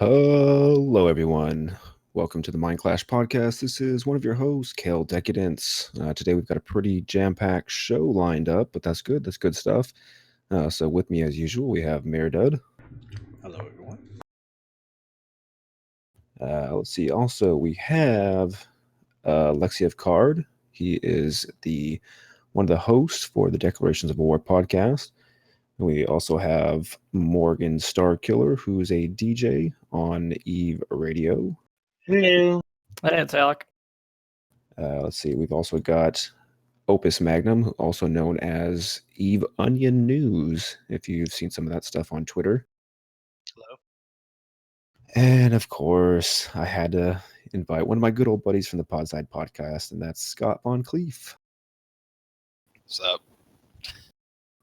Hello, everyone. Welcome to the Mind Clash podcast. This is one of your hosts, Kale Decadence. Today we've got a pretty jam-packed show lined up, but that's good. That's good stuff. So with me, as usual, we have Mayor Dud. Hello, everyone. Let's see. Also, we have Lexiev Card. He is one of the hosts for the Declarations of War podcast. We also have Morgan Starkiller, who's a DJ on Eve Radio. Hello. Hey, it's Alec. Let's see. We've also got Opus Magnum, also known as Eve Onion News, if you've seen some of that stuff on Twitter. Hello. And of course, I had to invite one of my good old buddies from the Podside podcast, and that's Scott Von Cleef. What's up?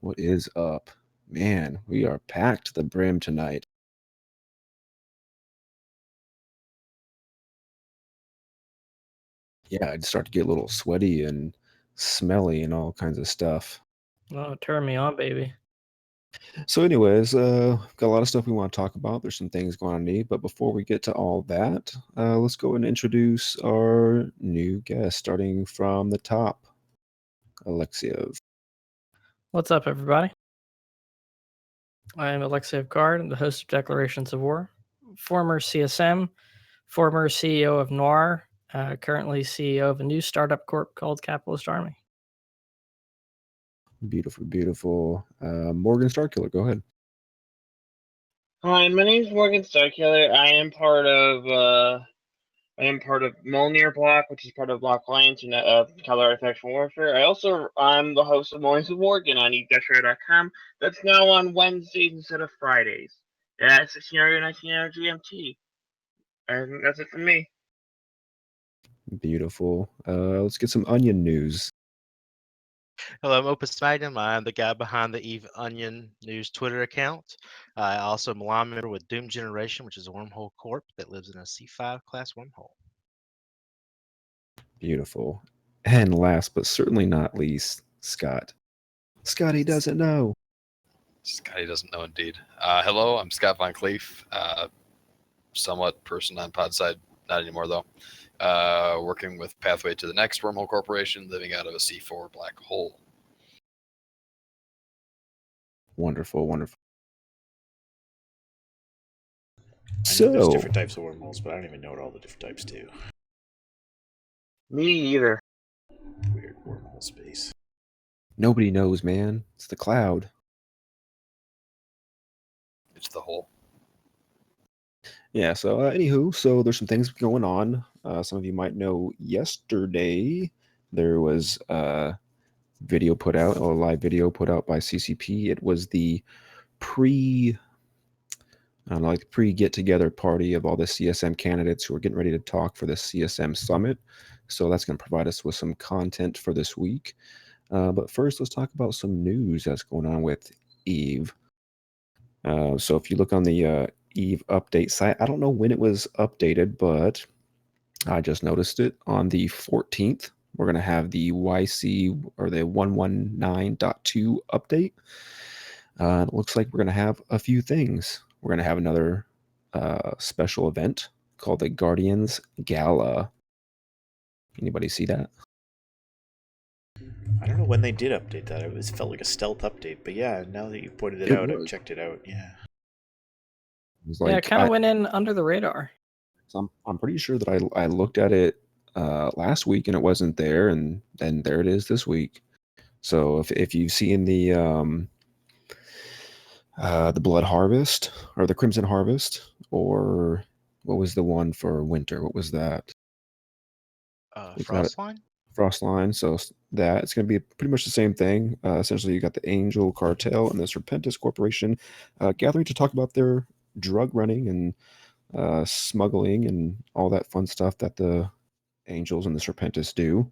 What is up? Man, we are packed to the brim tonight. Yeah, I'd start to get a little sweaty and smelly and all kinds of stuff. Oh, turn me on, baby. So anyways, got a lot of stuff we want to talk about. There's some things going on, but before we get to all that, let's go and introduce our new guest, starting from the top, Alexiev. What's up, everybody? I am Alexiev Card, I'm the host of Declarations of War, former CSM, former CEO of Noir, currently CEO of a new startup corp called Capitalist Army. Beautiful, beautiful. Morgan Starkiller, go ahead. Hi, my name's Morgan Starkiller. I am part of Mjolnir Block, which is part of Block Alliance and Color Artifacts for Warfare. I'm the host of Mornings with Morgan on eat-share.com. That's now on Wednesdays instead of Fridays. At 16 hour 19 hour GMT. And that's it from me. Beautiful. Let's get some onion news. Hello, I'm Opus Magnum. I'm the guy behind the Eve Onion News Twitter account. I also am a line member with Doom Generation, which is a wormhole corp that lives in a C5 class wormhole. Beautiful. And last but certainly not least, Scott. Scotty doesn't know. Scotty doesn't know indeed. Hello, I'm Scott Von Cleef. Somewhat person on Podside, not anymore though. Working with Pathway to the Next Wormhole Corporation, living out of a C4 black hole. Wonderful, wonderful. I know there's different types of wormholes, but I don't even know what all the different types do. Me either. Weird wormhole space. Nobody knows, man. It's the cloud. It's the hole. Yeah, so anywho, so there's some things going on. Some of you might know yesterday there was a video put out, or a live video put out by CCP. It was the pre-get-together party of all the CSM candidates who are getting ready to talk for the CSM Summit. So that's going to provide us with some content for this week. But first, let's talk about some news that's going on with Eve. So if you look on the Eve update site, I don't know when it was updated, but I just noticed it on the 14th. We're going to have the YC or the 119.2 update. It looks like we're going to have a few things. We're going to have another special event called the Guardians Gala. Anybody see that? I don't know when they did update that. It felt like a stealth update, but yeah, now that you pointed it out, I've checked it out. Yeah. It kind of went in under the radar. So I'm pretty sure that I looked at it last week and it wasn't there, and then there it is this week. So if you've seen the Blood Harvest or the Crimson Harvest, or what was the one for winter? What was that? Frostline? Frostline. So that it's going to be pretty much the same thing. Essentially, you got the Angel Cartel and the Serpentis Corporation gathering to talk about their drug running and smuggling and all that fun stuff that the Angels and the Serpentis do.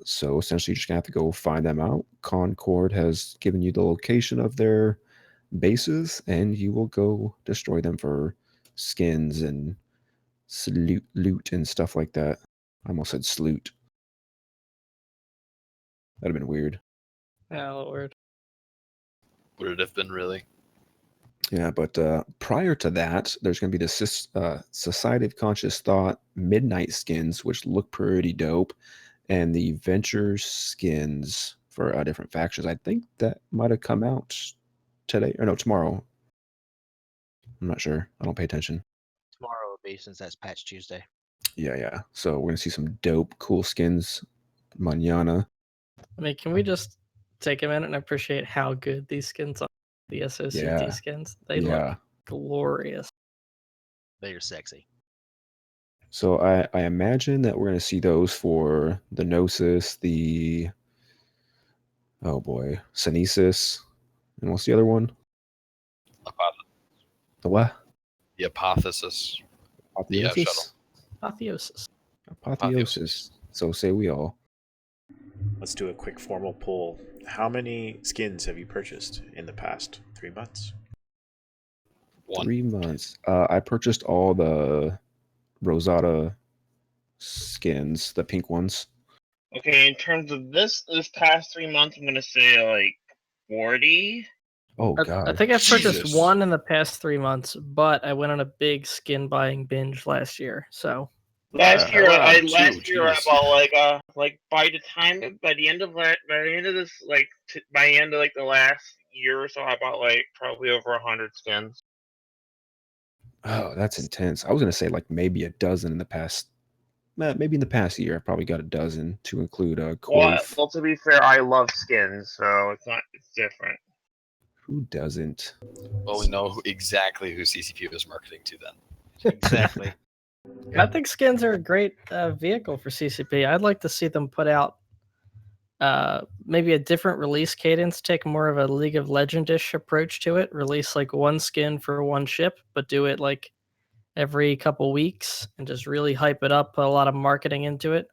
So essentially, you're just going to have to go find them out. Concord has given you the location of their bases, and you will go destroy them for skins and loot and stuff like that. I almost said sloot. That'd have been weird. Yeah, a little weird. Would it have been really? Yeah, but prior to that, there's going to be the Society of Conscious Thought Midnight skins, which look pretty dope, and the Venture skins for different factions. I think that might have come out today or no, tomorrow. I'm not sure. I don't pay attention. Tomorrow will be, since that's Patch Tuesday. Yeah. So we're gonna see some dope, cool skins. Manana. I mean, can we just take a minute and appreciate how good these skins are? The SOCT Yeah. skins. They look Yeah. glorious. They are sexy. So I imagine that we're gonna see those for the Gnosis, the Synesis, and what's the other one? The what? The Apotheosis. The shuttle. Apotheosis? Apotheosis. Apotheosis. So say we all. Let's do a quick formal poll. How many skins have you purchased in the past 3 months? 1. 3 months. I purchased all the Rosada skins, the pink ones. Okay, in terms of this past 3 months, I'm gonna say like 40. Oh I god. think I've purchased Jesus. one in the past 3 months, but I went on a big skin buying binge last year. So Last year, wow, I two, bought by the end of the last year or so, I bought like probably over 100 skins. Oh, that's intense. I was gonna say like maybe a dozen in the past. Maybe in the past year, I probably got a dozen to include Quoth. Well, to be fair, I love skins, so it's different. Who doesn't? Well, we know exactly who CCP was marketing to then. Exactly. I think skins are a great vehicle for CCP. I'd like to see them put out maybe a different release cadence, take more of a League of Legends-ish approach to it. Release like one skin for one ship, but do it like every couple weeks and just really hype it up, put a lot of marketing into it,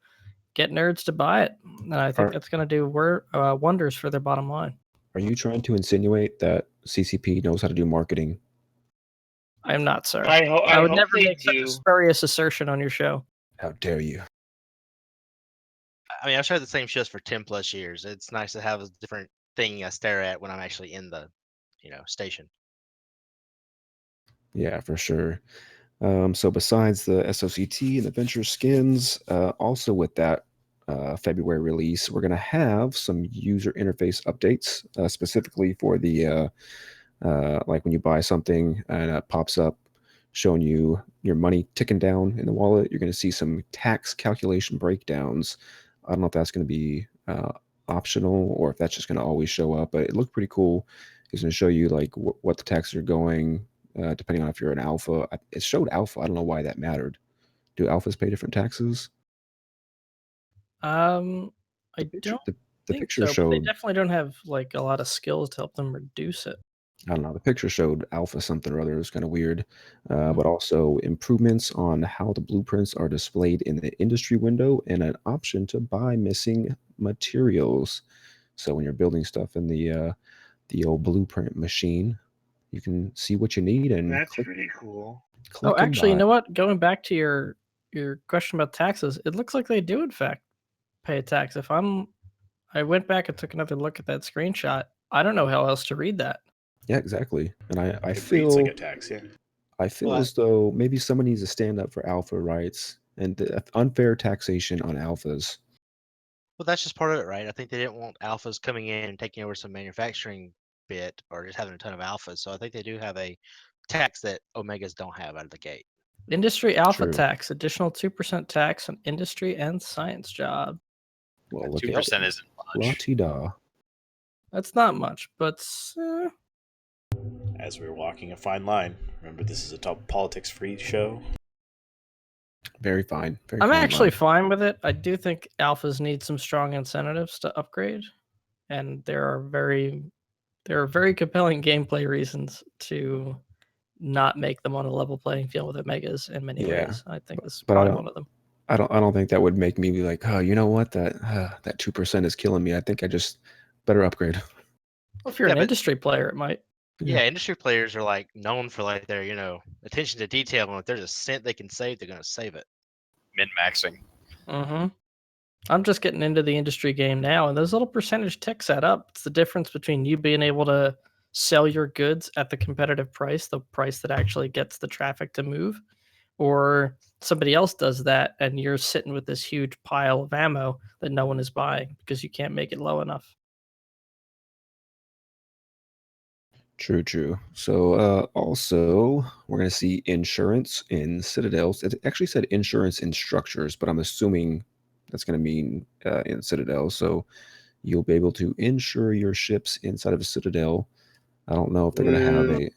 get nerds to buy it. And I think that's going to do wonders for their bottom line. Are you trying to insinuate that CCP knows how to do marketing? I am not, sir. I would hope never they make such do. a spurious assertion on your show. How dare you? I mean, I've shared the same shows for 10 plus years. It's nice to have a different thing I stare at when I'm actually in the, station. Yeah, for sure. So besides the SOCT and the Venture skins, also with that February release, we're going to have some user interface updates, specifically for the like when you buy something and it pops up showing you your money ticking down in the wallet. You're going to see some tax calculation breakdowns. I don't know if that's going to be optional or if that's just going to always show up, but it looked pretty cool. It's going to show you like what the taxes are going, depending on if you're an alpha. It showed alpha. I don't know why that mattered. Do alphas pay different taxes? I don't The think picture so. But they showed. definitely don't have like a lot of skills to help them reduce it. I don't know. The picture showed alpha something or other. It was kind of weird. But also improvements on how the blueprints are displayed in the industry window and an option to buy missing materials. So when you're building stuff in the old blueprint machine, you can see what you need and That's click pretty cool. and Actually, you buy. know what? Going back to your question about taxes, it looks like they do in fact pay a tax. I went back and took another look at that screenshot. I don't know how else to read that. Yeah, exactly. And I It reads feel like a tax, yeah. I feel Well, as though maybe someone needs to stand up for alpha rights and the unfair taxation on alphas. Well, that's just part of it, right? I think they didn't want alphas coming in and taking over some manufacturing bit or just having a ton of alphas. So I think they do have a tax that Omegas don't have out of the gate. Industry alpha True. tax, additional 2% tax on industry and science job. Well, look 2% at isn't La much. Ti Da. That's not much, but As we're walking a fine line. Remember, this is a top politics-free show. Very fine. Very I'm fine actually line. fine with it. I do think alphas need some strong incentives to upgrade, and there are very compelling gameplay reasons to not make them on a level playing field with Omegas in many Yeah, ways. I think this is but I probably don't- one of them. I don't think that would make me be like, oh, you know what? That 2% is killing me. I think I just better upgrade. Well, if you're Yeah, an but- industry player, it might. Yeah, industry players are like known for like their, attention to detail. And if there's a cent they can save, they're going to save it. Min-maxing. Mm-hmm. I'm just getting into the industry game now, and those little percentage ticks add up. It's the difference between you being able to sell your goods at the competitive price, the price that actually gets the traffic to move, or somebody else does that and you're sitting with this huge pile of ammo that no one is buying because you can't make it low enough. True, true. So also, we're going to see insurance in Citadels. It actually said insurance in structures, but I'm assuming that's going to mean in Citadel. So you'll be able to insure your ships inside of a Citadel. I don't know if they're going to have a.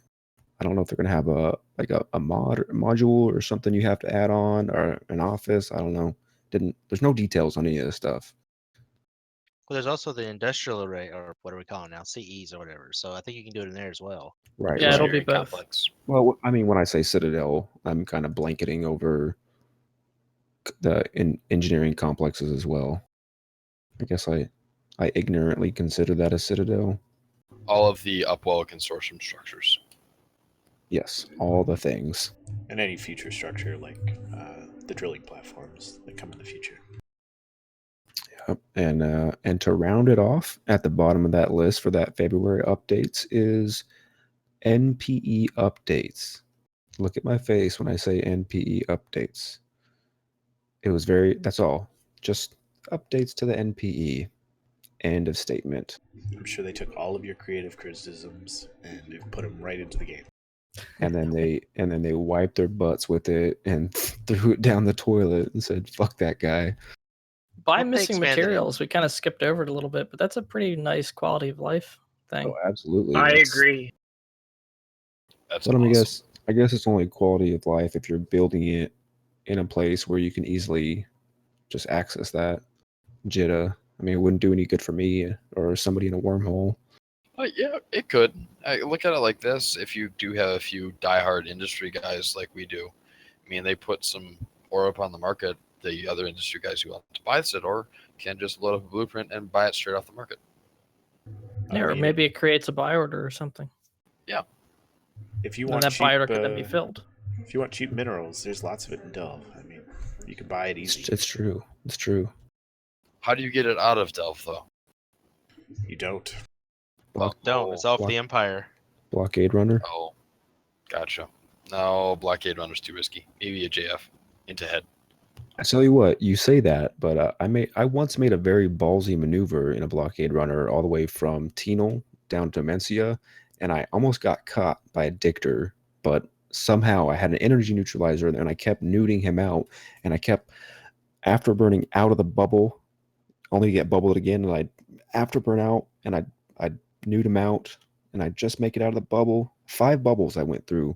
I don't know if they're going to have a module or something you have to add on, or an office. I don't know. There's no details on any of this stuff. Well, there's also the industrial array, or what are we calling now, CEs or whatever. So I think you can do it in there as well. Right. Yeah, right. it'll be Engineering both. complex. Well, I mean, when I say Citadel, I'm kind of blanketing over the engineering complexes as well. I guess I ignorantly consider that a Citadel. All of the Upwell consortium structures. Yes, all the things. And any future structure like the drilling platforms that come in the future. Yep. And to round it off, at the bottom of that list for that February updates is NPE updates. Look at my face when I say NPE updates. That's all. Just updates to the NPE. End of statement. I'm sure they took all of your creative criticisms and they've put them right into the game. And then they wiped their butts with it and threw it down the toilet and said, "Fuck that guy." By Well, they missing expanded it. materials, we kind of skipped over it a little bit, but that's a pretty nice quality of life thing. Oh, absolutely. I That's- agree. That's But awesome. I guess it's only quality of life if you're building it in a place where you can easily just access that. Jitta. I mean, it wouldn't do any good for me or somebody in a wormhole. Yeah, it could. I look at it like this: if you do have a few diehard industry guys like we do, I mean, they put some ore up on the market. The other industry guys who want to buy said ore can just load up a blueprint and buy it straight off the market. Yeah, or maybe it creates a buy order or something. If you And want that cheap, buy order could then be filled. if you want cheap minerals, there's lots of it in Delve. I mean, you can buy it easy. It's true. It's true. How do you get it out of Delph, though? You don't. Don't. It's off Block- the Empire. Blockade runner. Oh, gotcha. No, Blockade Runner's too risky. Maybe a JF into head. I tell you what, you say that, but I once made a very ballsy maneuver in a blockade runner all the way from Tenal down to Mencia, and I almost got caught by a Dictor, but somehow I had an energy neutralizer and I kept nuding him out, and I kept after burning out of the bubble, only to get bubbled again, and I'd afterburn out and I'd nude him out and I'd just make it out of the bubble. 5 bubbles I went through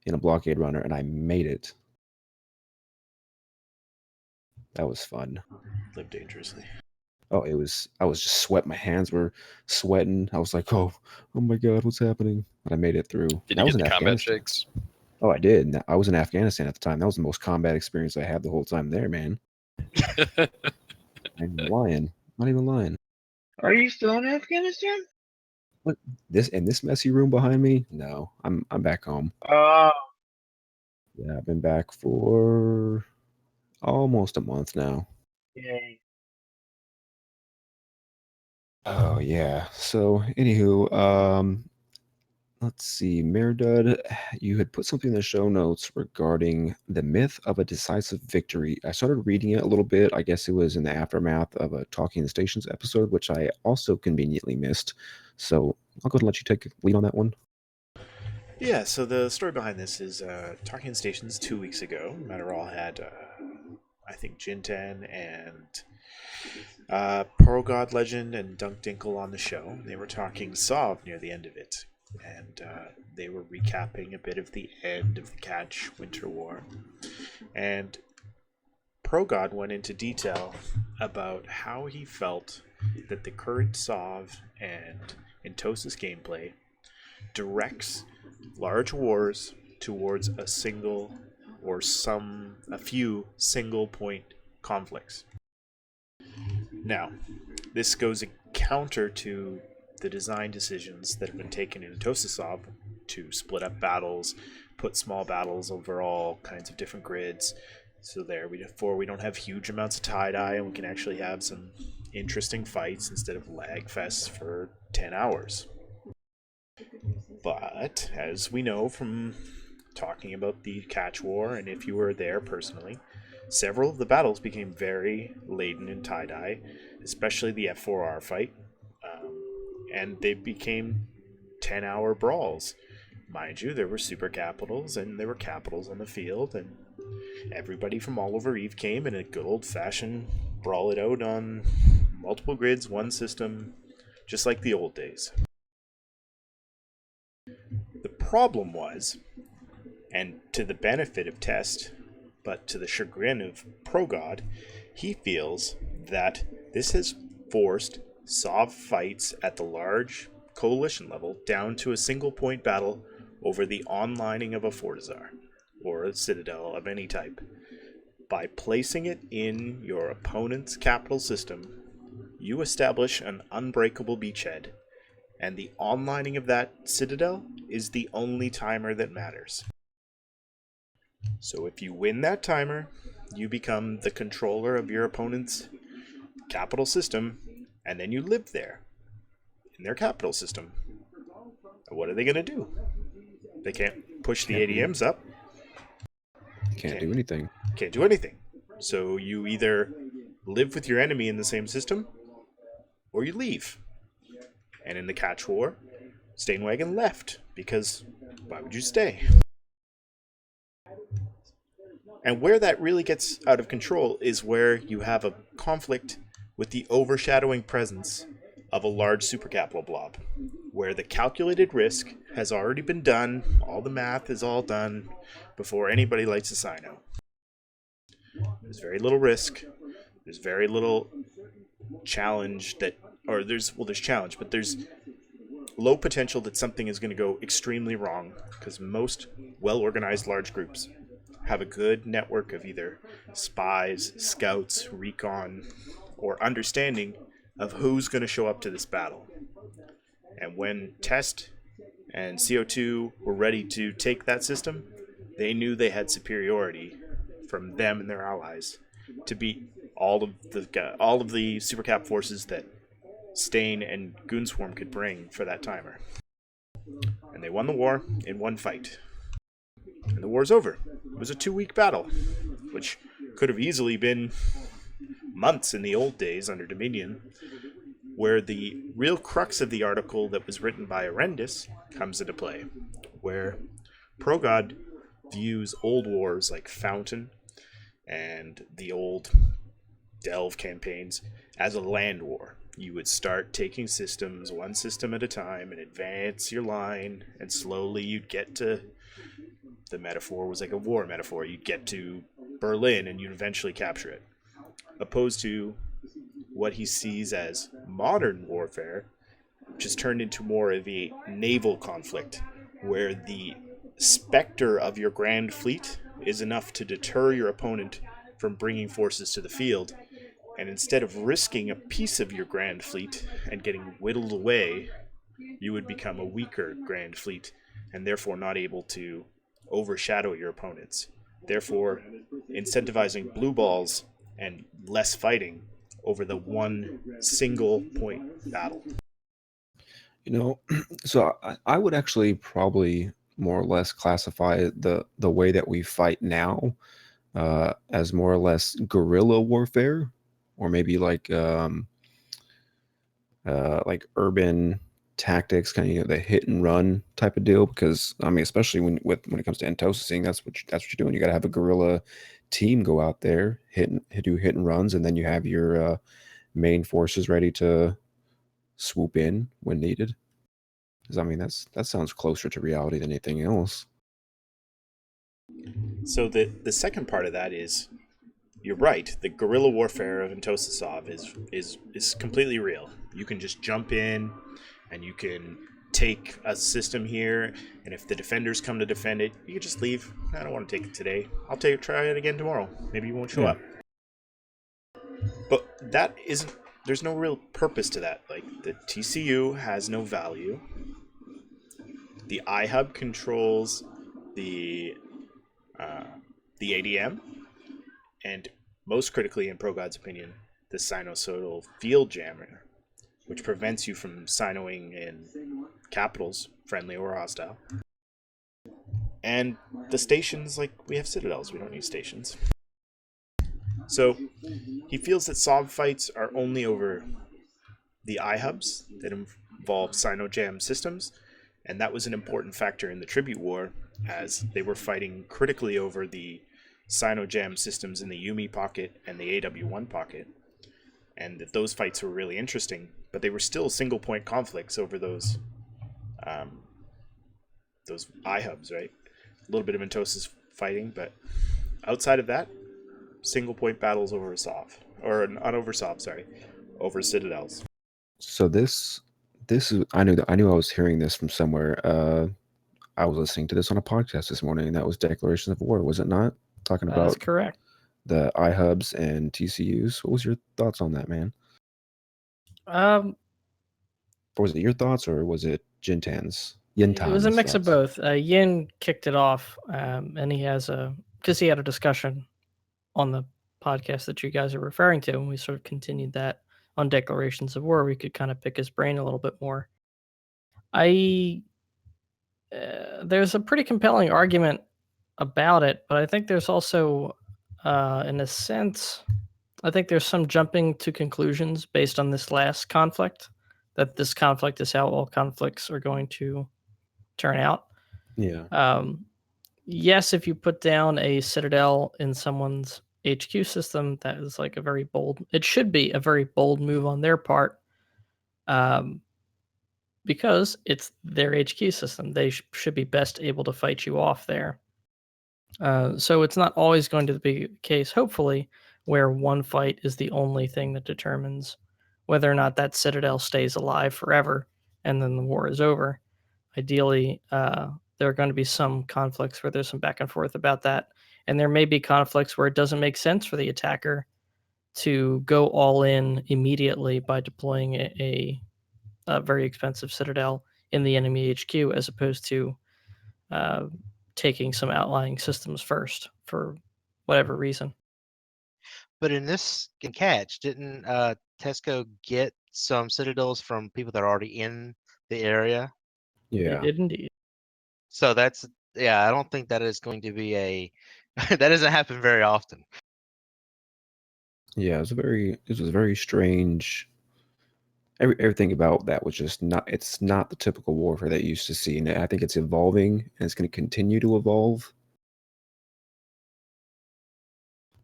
in a blockade runner and I made it. That was fun. Live dangerously. Oh, I was just sweating. My hands were sweating. I was like, oh my God, what's happening? But I made it through. Did That you was get in the combat Afghanistan. shakes? Oh, I did. I was in Afghanistan at the time. That was the most combat experience I had the whole time there, man. Not even lying. Not even lying. Are you still in Afghanistan? This messy room behind me? No, I'm back home. Oh, Yeah, I've been back for almost a month now. yay. Oh yeah. So anywho, let's see, Merdud, you had put something in the show notes regarding the myth of a decisive victory. I started reading it a little bit. I guess it was in the aftermath of a Talking Stations episode, which I also conveniently missed. So I'll go ahead and let you take lead on that one. Yeah, so the story behind this is Talking Stations 2 weeks ago. Matterall had, I think, Jintan and Pearl God Legend and Dunk Dinkle on the show. They were talking Sov near the end of it. And they were recapping a bit of the end of the Catch Winter War. And Pro God went into detail about how he felt that the current Sov and Entosis gameplay directs large wars towards a single or a few single point conflicts. Now, this goes counter to the design decisions that have been taken in Tosasov to split up battles, put small battles over all kinds of different grids. So therefore we don't have huge amounts of tie-dye and we can actually have some interesting fights instead of lag fests for 10 hours. But as we know from talking about the Catch War, and if you were there personally, several of the battles became very laden in tie-dye, especially the F4R fight, and they became 10-hour brawls. Mind you, there were super capitals and there were capitals on the field, and everybody from all over Eve came in a good old-fashioned brawl it out on multiple grids, one system, just like the old days. The problem was, and to the benefit of Test, but to the chagrin of ProGod, he feels that this has forced SOV fights at the large coalition level down to a single point battle over the onlining of a Fortizar, or a Citadel of any type. By placing it in your opponent's capital system, you establish an unbreakable beachhead, and the onlining of that Citadel is the only timer that matters. So if you win that timer, you become the controller of your opponent's capital system, and then you live there, in their capital system. What are they going to do? They can't push the ADMs up. Can't do anything. Can't do anything. So you either live with your enemy in the same system, or you leave. And in the Catch War, Stainwagon left, because why would you stay? And where that really gets out of control is where you have a conflict with the overshadowing presence of a large supercapital blob, where the calculated risk has already been done, all the math is all done, before anybody lights a Sino. There's very little risk, there's very little challenge there's challenge, but there's low potential that something is going to go extremely wrong, because most well-organized large groups have a good network of either spies, scouts, recon, or understanding of who's going to show up to this battle. And when Test and CO2 were ready to take that system, they knew they had superiority from them and their allies to beat all of the supercap forces that Stain and Goonswarm could bring for that timer. And they won the war in one fight. And the war's over. It was a 2-week battle, which could have easily been months in the old days under Dominion, where the real crux of the article that was written by Arendis comes into play, where ProGod views old wars like Fountain and the old Delve campaigns as a land war. You would start taking systems, one system at a time, and advance your line, and slowly you'd get to... The metaphor was like a war metaphor. You'd get to Berlin, and you'd eventually capture it. Opposed to what he sees as modern warfare, which has turned into more of a naval conflict, where the specter of your grand fleet is enough to deter your opponent from bringing forces to the field, and instead of risking a piece of your grand fleet and getting whittled away, you would become a weaker grand fleet, and therefore not able to overshadow your opponents, therefore incentivizing blue balls and less fighting over the one single point battle. So I would actually probably more or less classify the way that we fight now as more or less guerrilla warfare, or maybe like urban tactics, kind of the hit and run type of deal. Because I mean, especially when it comes to Entosing, that's what you're doing. You got to have a guerrilla team go out there, do hit and runs, and then you have your main forces ready to swoop in when needed. Because I mean, that sounds closer to reality than anything else. So the second part of that is, you're right. The guerrilla warfare of Intosasov is completely real. You can just jump in, and you can take a system here, and if the defenders come to defend it, you can just leave. I don't want to take it today. I'll try it again tomorrow. Maybe you won't show up. But that isn't. There's no real purpose to that. Like, the TCU has no value. The iHub controls the ADM, and most critically, in ProGod's opinion, the sinusoidal field jammer. which prevents you from sinoing in capitals, friendly or hostile. And the stations, like, we have citadels, we don't need stations. So he feels that Sov fights are only over the iHubs that involve Sinojam systems, and that was an important factor in the Tribute War, as they were fighting critically over the Sinojam systems in the Yumi pocket and the AW1 pocket, and that those fights were really interesting, but they were still single-point conflicts over those iHubs, right? A little bit of Entosis fighting, but outside of that, single-point battles over Sov, or not over Sov, sorry, over citadels. So this is I knew I was hearing this from somewhere. I was listening to this on a podcast this morning, and that was Declarations of War, was it not? Talking That's about correct. the iHubs and TCUs. What was your thoughts on that, man? Um, Or was it your thoughts, or was it Jintan's? it was a mix of thoughts? both. Yin kicked it off, and he has because he had a discussion on the podcast that you guys are referring to, and we sort of continued that on Declarations of War. We could kind of pick his brain a little bit more. There's a pretty compelling argument about it, but I think there's also, in a sense, I think there's some jumping to conclusions based on this last conflict, that this conflict is how all conflicts are going to turn out. Yeah. Yes, if you put down a citadel in someone's HQ system, that is like a very bold, it should be a very bold move on their part, because it's their HQ system. They should be best able to fight you off there. So it's not always going to be the case, hopefully, where one fight is the only thing that determines whether or not that citadel stays alive forever and then the war is over. Ideally, there are going to be some conflicts where there's some back and forth about that. And there may be conflicts where it doesn't make sense for the attacker to go all in immediately by deploying a very expensive citadel in the enemy HQ, as opposed to taking some outlying systems first for whatever reason. But in catch, didn't Tesco get some citadels from people that are already in the area? They Yeah. did indeed. So that's, yeah, I don't think that is going to be that doesn't happen very often. Yeah, it was very strange. Everything about that was just not, it's not the typical warfare that you used to see. And I think it's evolving, and it's going to continue to evolve.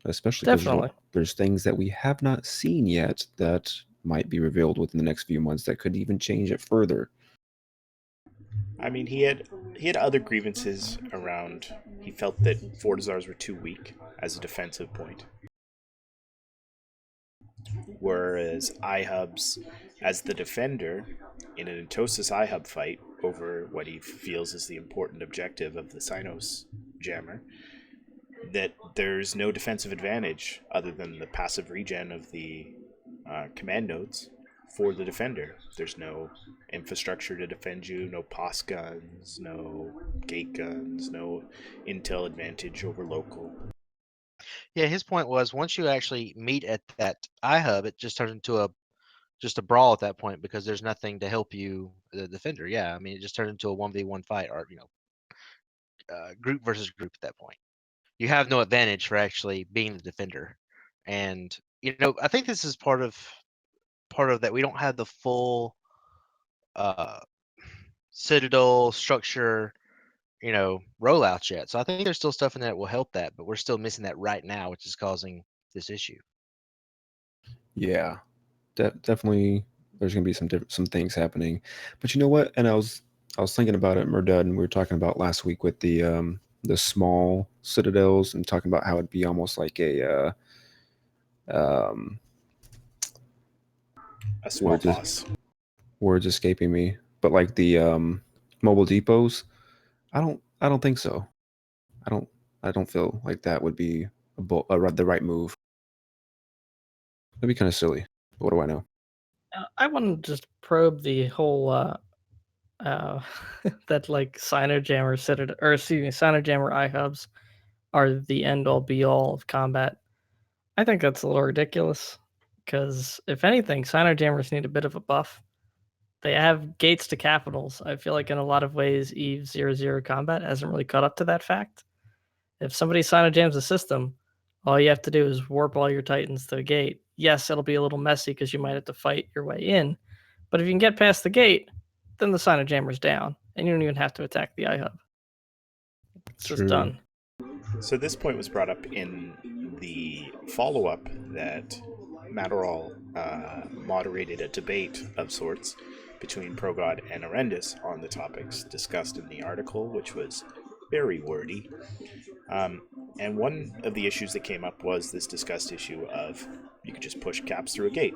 Especially because Definitely. there's things that we have not seen yet that might be revealed within the next few months that could even change it further. I mean, he had other grievances around. He felt that Fortizars were too weak as a defensive point, whereas iHubs, as the defender in an Entosis iHub fight over what he feels is the important objective of the Sinos jammer, that there's no defensive advantage other than the passive regen of the command nodes for the defender. There's no infrastructure to defend you, no POS guns, no gate guns, no intel advantage over local. Yeah, his point was once you actually meet at that iHub, it just turns into a brawl at that point because there's nothing to help you, the defender. Yeah, I mean, it just turns into a 1v1 fight, or group versus group at that point. You have no advantage for actually being the defender, and I think this is part of that. We don't have the full citadel structure, rollouts yet. So I think there's still stuff in there that will help that, but we're still missing that right now, which is causing this issue. Yeah, definitely. There's going to be some things happening, but you know what? And I was thinking about it, Murdud, and we were talking about last week with the small citadels and talking about how it'd be almost like a small boss. Words escaping me, but like the mobile depots, I don't think so. I don't feel like that would be the right move. That'd be kind of silly. But what do I know? I want to just probe the whole that like Sinojammer citadel, or excuse me, Sinojammer iHubs are the end all be all of combat. I think that's a little ridiculous. because if anything, Cynojammers need a bit of a buff. They have gates to capitals. I feel like in a lot of ways, Eve 0-0 combat hasn't really caught up to that fact. If somebody Cynojams a system, all you have to do is warp all your Titans to the gate. Yes, it'll be a little messy because you might have to fight your way in, but if you can get past the gate, then the Cynojammer's down, and you don't even have to attack the iHub. It's just True. done. So this point was brought up in the follow-up that Matterall moderated a debate of sorts between Progod and Arendis on the topics discussed in the article, which was very wordy. And one of the issues that came up was this discussed issue of you could just push caps through a gate.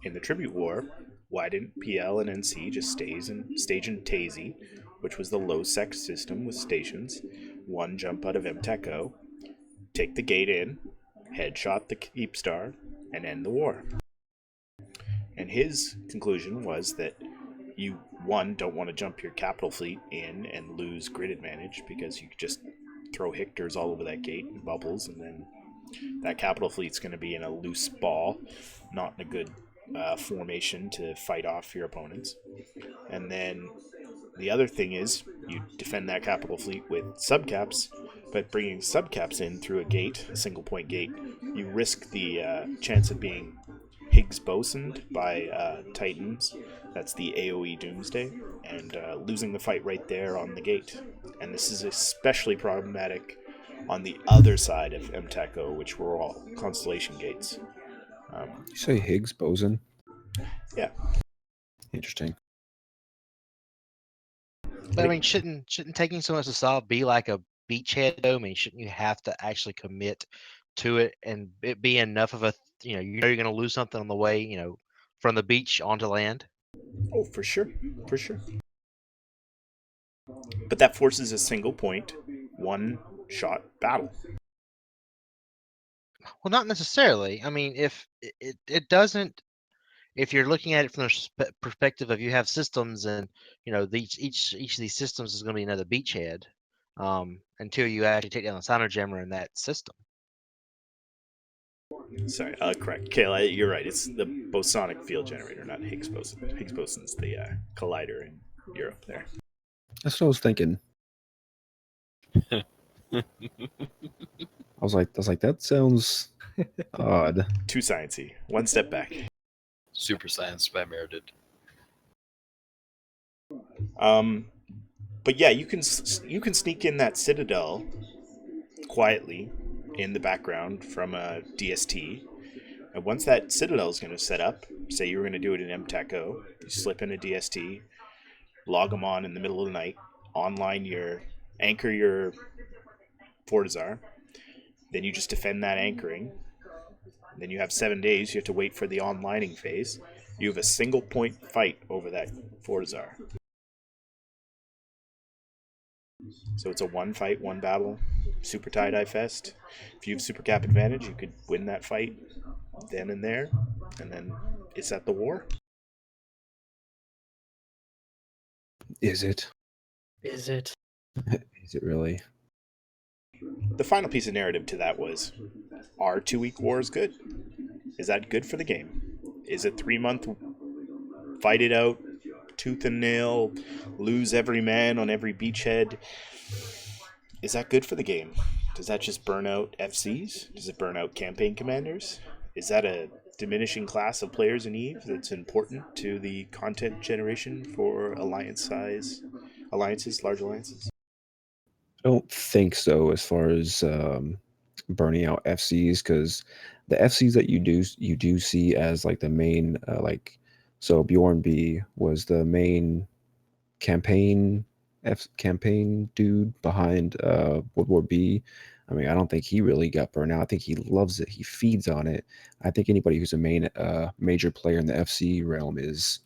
In the Tribute War, why didn't PL and NC just stage in Tazy, which was the low-sec system with stations, one jump out of MTECO, take the gate in, headshot the Keepstar, and end the war? And his conclusion was that you, one, don't want to jump your capital fleet in and lose grid advantage because you could just throw Hictors all over that gate and bubbles, and then that capital fleet's going to be in a loose ball, not in a good formation to fight off your opponents. And then the other thing is you defend that capital fleet with subcaps, but bringing subcaps in through a gate, a single point gate, you risk the chance of being Higgs bosuned by Titans. That's the AoE Doomsday, and losing the fight right there on the gate. And this is especially problematic on the other side of MTECO, which were all Constellation gates. You say Higgs boson? Yeah. Interesting. But I mean, shouldn't taking so much to solve be like a beachhead though? I mean, shouldn't you have to actually commit to it and it be enough of a you know you're going to lose something on the way from the beach onto land? Oh, for sure. For sure. But that forces a single point, one shot battle. Well, not necessarily. I mean, if it doesn't, if you're looking at it from the perspective of you have systems and each of these systems is going to be another beachhead until you actually take down the Cynogemmer in that system. Sorry, correct. Kayla, you're right. It's the bosonic field generator, not Higgs boson. Higgs boson's the collider in Europe there. That's what I was thinking. I was like, that sounds odd. Too sciencey. One step back. Super Science by Meredith. But yeah, you can sneak in that Citadel quietly in the background from a DST. And once that Citadel is going to set up, say you were going to do it in MTECO, you slip in a DST, log them on in the middle of the night, anchor your Fortizar, then you just defend that anchoring. Then you have 7 days, you have to wait for the onlining phase. You have a single point fight over that Fortizar. So it's a one fight, one battle, super tie-dye fest. If you have super cap advantage, you could win that fight then and there, and then it's at the war. Is it? Is it? Is it really? The final piece of narrative to that was, are 2-week wars good? Is that good for the game? Is a 3-month fight it out, tooth and nail, lose every man on every beachhead? Is that good for the game? Does that just burn out FCs? Does it burn out campaign commanders? Is that a diminishing class of players in EVE that's important to the content generation for large alliances? I don't think so as far as burning out FCs, because the FCs that you do see as like the main so Bjorn B was the main campaign dude behind World War B. I mean, I don't think he really got burned out. I think he loves it. He feeds on it. I think anybody who's a major player in the FC realm is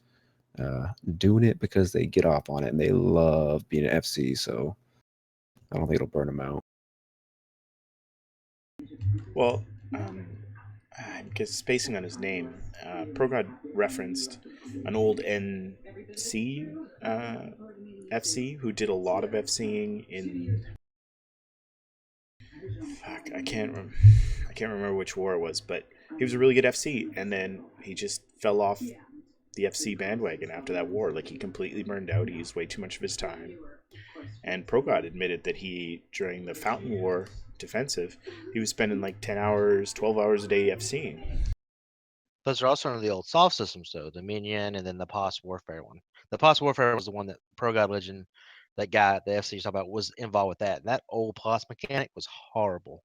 doing it because they get off on it and they love being an FC. So I don't think it'll burn them out. Well, I'm just spacing on his name. Progod referenced an old NC FC who did a lot of FCing in. Fuck, I can't remember which war it was, but he was a really good FC, and then he just fell off the FC bandwagon after that war. Like, he completely burned out. He used way too much of his time. And ProGod admitted that during the Fountain War defensive, he was spending like 10 hours, 12 hours a day FCing. Those are also under the old soft systems, though, the Minion and then the POS Warfare one. The POS Warfare was the one that Pro God Legend, that guy, the FC you're talking about, was involved with that. And that old POS mechanic was horrible.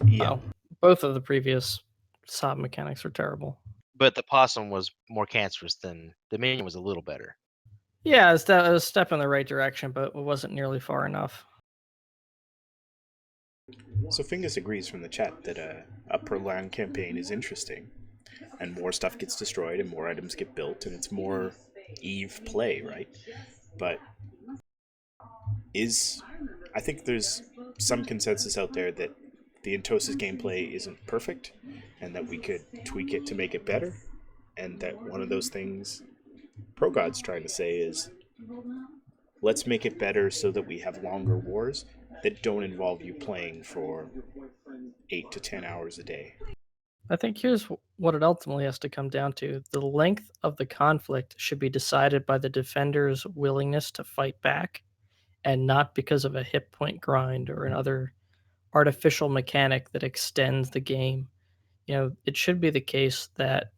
Yeah. Oh, both of the previous sob mechanics were terrible. But the possum was more cancerous than the Minion was a little better. Yeah, it was a step in the right direction, but it wasn't nearly far enough. So Fingus agrees from the chat that a per land campaign is interesting, and more stuff gets destroyed and more items get built, and it's more Eve play, right? But I think there's some consensus out there that the Entosis gameplay isn't perfect, and that we could tweak it to make it better, and that one of those things ProGod's trying to say is, let's make it better so that we have longer wars that don't involve you playing for 8 to 10 hours a day. I think here's what it ultimately has to come down to. The length of the conflict should be decided by the defender's willingness to fight back, and not because of a hit point grind or another artificial mechanic that extends the game. It should be the case that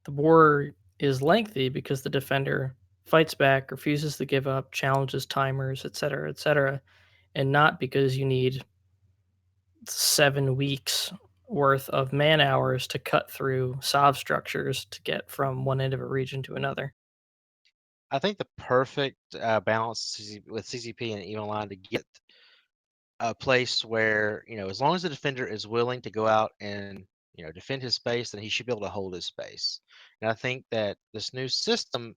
the war is lengthy because the defender fights back, refuses to give up, challenges timers, etc., and not because you need 7 weeks worth of man hours to cut through SOV structures to get from one end of a region to another. I think the perfect balance with CCP and Even Line to get a place where, as long as the defender is willing to go out and, defend his space, then he should be able to hold his space. And I think that this new system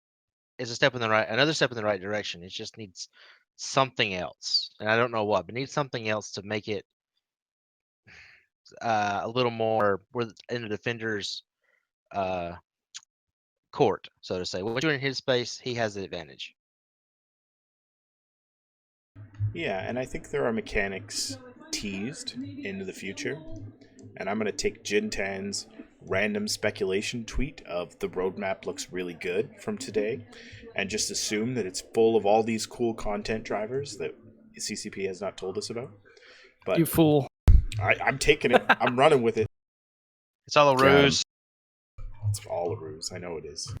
is another step in the right direction. It just needs something else. And I don't know what, but needs something else to make it a little more in the defender's court, so to say. Once you're in his space, he has the advantage. Yeah, and I think there are mechanics teased into the future. And I'm going to take Jintan's random speculation tweet of the roadmap looks really good from today and just assume that it's full of all these cool content drivers that CCP has not told us about. But You fool. I'm taking it. I'm running with it. It's all a ruse. It's all a ruse. I know it is.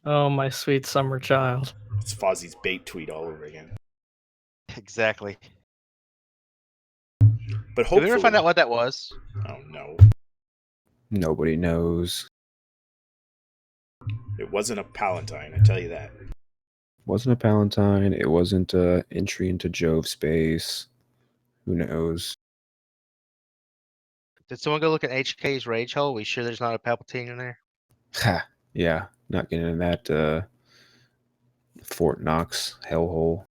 Oh, my sweet summer child. It's Fozzie's bait tweet all over again. Exactly. But Did hopefully, we ever find out what that was? Oh no, Nobody knows. it wasn't a Palatine. I tell you that. Wasn't a Palatine. It wasn't a entry into Jove space. Who knows? Did someone go look at HK's rage hole? We sure there's not a Palpatine in there? Ha. Yeah, not getting in that Fort Knox hellhole.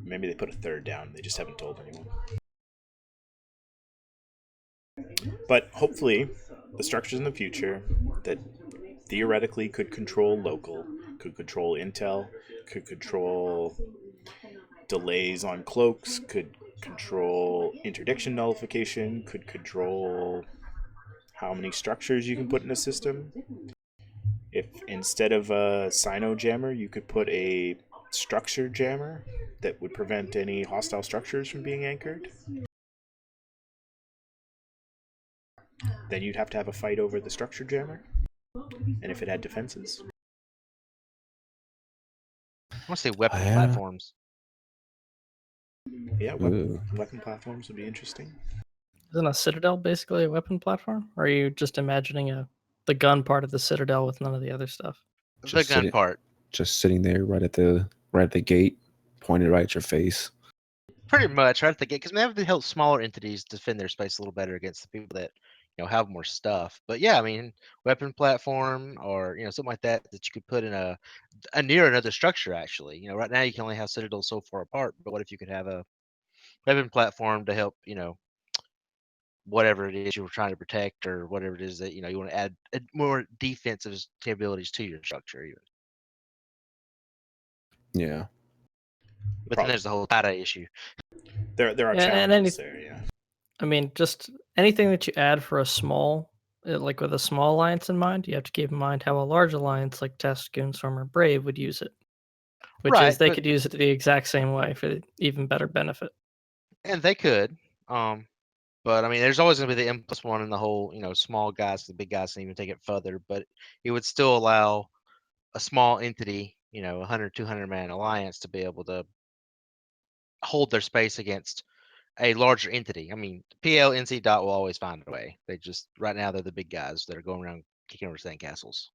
Maybe they put a third down. They just haven't told anyone. But hopefully, the structures in the future that theoretically could control local, could control intel, could control delays on cloaks, could control interdiction nullification, could control how many structures you can put in a system. If instead of a Sino jammer, you could put a structure jammer that would prevent any hostile structures from being anchored, then you'd have to have a fight over the structure jammer, and if it had defenses. I want to say weapon Yeah. platforms. Yeah, weapon platforms would be interesting. Isn't a Citadel basically a weapon platform? Or are you just imagining the gun part of the Citadel with none of the other stuff? The Just gun sitting- part. Just sitting there right at the gate, pointed right at your face. Pretty much right at the gate, because they have to help smaller entities defend their space a little better against the people that have more stuff. But yeah, I mean, weapon platform or something like that you could put in a near another structure. Actually, right now you can only have citadels so far apart. But what if you could have a weapon platform to help whatever it is you were trying to protect, or whatever it is that you want to add more defensive capabilities to your structure, even. Yeah. But then there's the whole data issue. There are Yeah, and challenges there, yeah. I mean, just anything that you add for a small, like with a small alliance in mind, you have to keep in mind how a large alliance like Test, Goonstorm, or Brave would use it. Which Right, is they but could use it the exact same way for even better benefit. and they could. But I mean, there's always going to be the M+1 in the whole, small guys, the big guys can even take it further. But it would still allow a small entity, 100, 200 man alliance to be able to hold their space against a larger entity. I mean, PL, NC dot will always find a way. They just right now they're the big guys that are going around kicking over sandcastles.